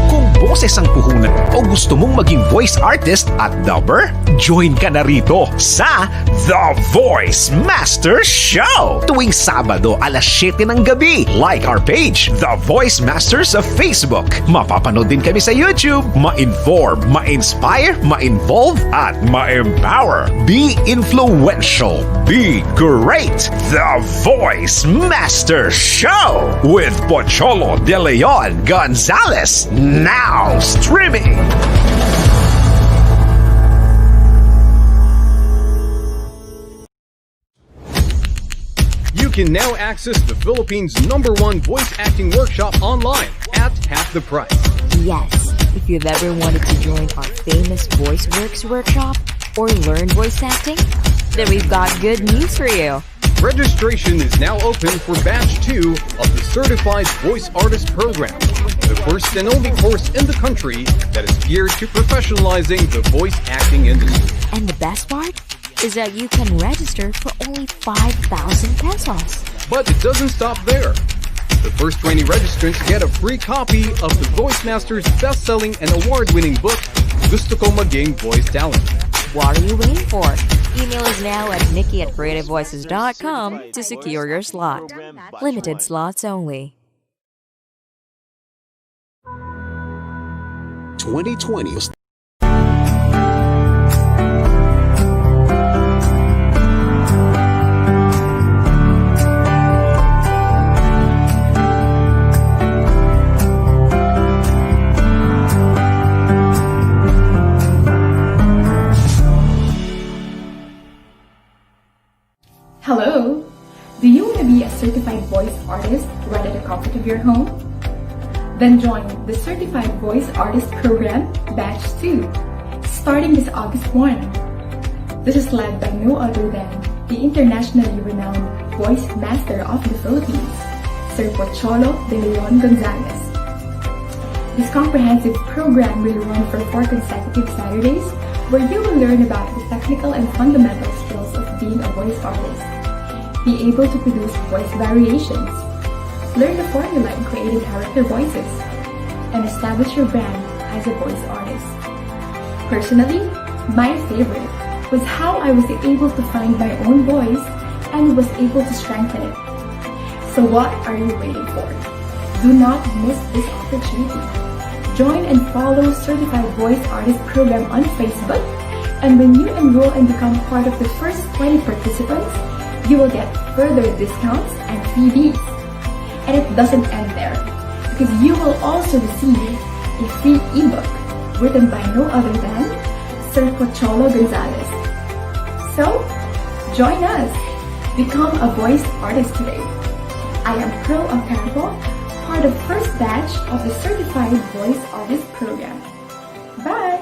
Kung boses ang puhunan o gusto mong maging voice artist at dubber, join ka na rito sa The Voice Master Show tuwing Sabado alas 7 ng gabi. Like our page, The Voice Master sa Facebook. Mapapanood din kami sa YouTube. Ma-inform, ma-inspire, ma-involve, at ma-empower. Be influential. Be great. The Voice Master Show with Pocholo de Leon Gonzalez. Now streaming. You can now access the Philippines' #1 voice acting workshop online at half the price. Yes, if you've ever wanted to join our famous VoiceWorks workshop or learn voice acting, then we've got good news for you. Registration is now open for Batch 2 of the Certified Voice Artist Program, the first and only course in the country that is geared to professionalizing the voice acting industry. And the best part is that you can register for only 5,000 pesos. But it doesn't stop there. The first 20 registrants get a free copy of the VoiceMaster's best-selling and award-winning book, Gusto Ko Maging Voice Talent. What are you waiting for? Email us now at nikki@creativevoices.com to secure your slot. Limited slots only. 2020 Hello! Do you want to be a certified voice artist right at the comfort of your home? Then join the Certified Voice Artist Program Batch 2, starting this August 1. This is led by no other than the internationally renowned voice master of the Philippines, Sir Pocholo de Leon Gonzalez. This comprehensive program will run for 4 consecutive Saturdays, where you will learn about the technical and fundamental skills of being a voice artist. Be able to produce voice variations, learn the formula in creating character voices, and establish your brand as a voice artist. Personally, my favorite was how I was able to find my own voice and was able to strengthen it. So what are you waiting for? Do not miss this opportunity. Join and follow Certified Voice Artist Program on Facebook, and when you enroll and become part of the first 20 participants, you will get further discounts and freebies. And it doesn't end there, because you will also receive a free ebook written by no other than Sir Pocholo Gonzalez. So, join us. Become a voice artist today. I am Pearl Ocampo, part of first batch of the Certified Voice Artist Program. Bye!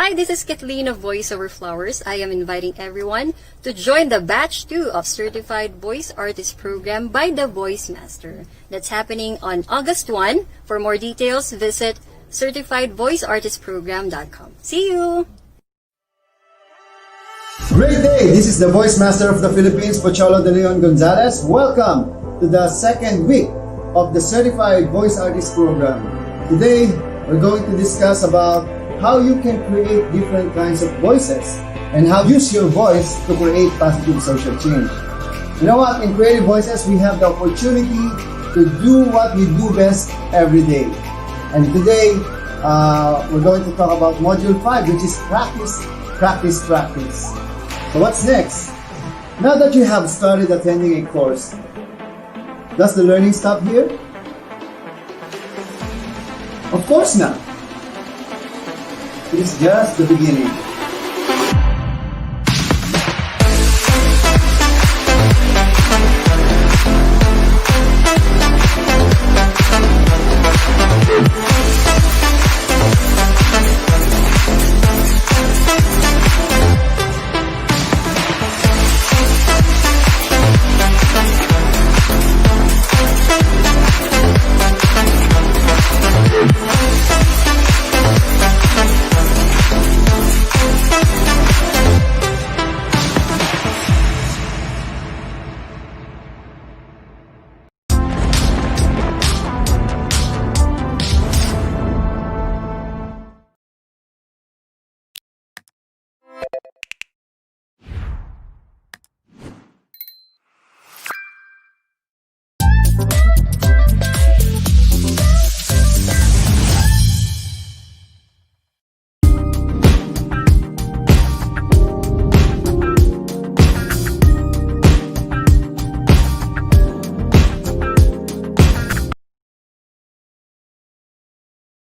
Hi, this is Kathleen of Voice Over Flowers. I am inviting everyone to join the Batch 2 of Certified Voice Artist Program by the VoiceMaster. That's happening on August 1. For more details, visit certifiedvoiceartistprogram.com. See you! Great day! This is the Voice Master of the Philippines, Pocholo De Leon Gonzalez. Welcome to the second week of the Certified Voice Artist Program. Today, we're going to discuss about how you can create different kinds of voices and how you use your voice to create positive social change. You know what? In Creative Voices, we have the opportunity to do what we do best every day. And today, we're going to talk about Module 5, which is practice, practice, practice. So what's next? Now that you have started attending a course, does the learning stop here? Of course not. It is just the beginning.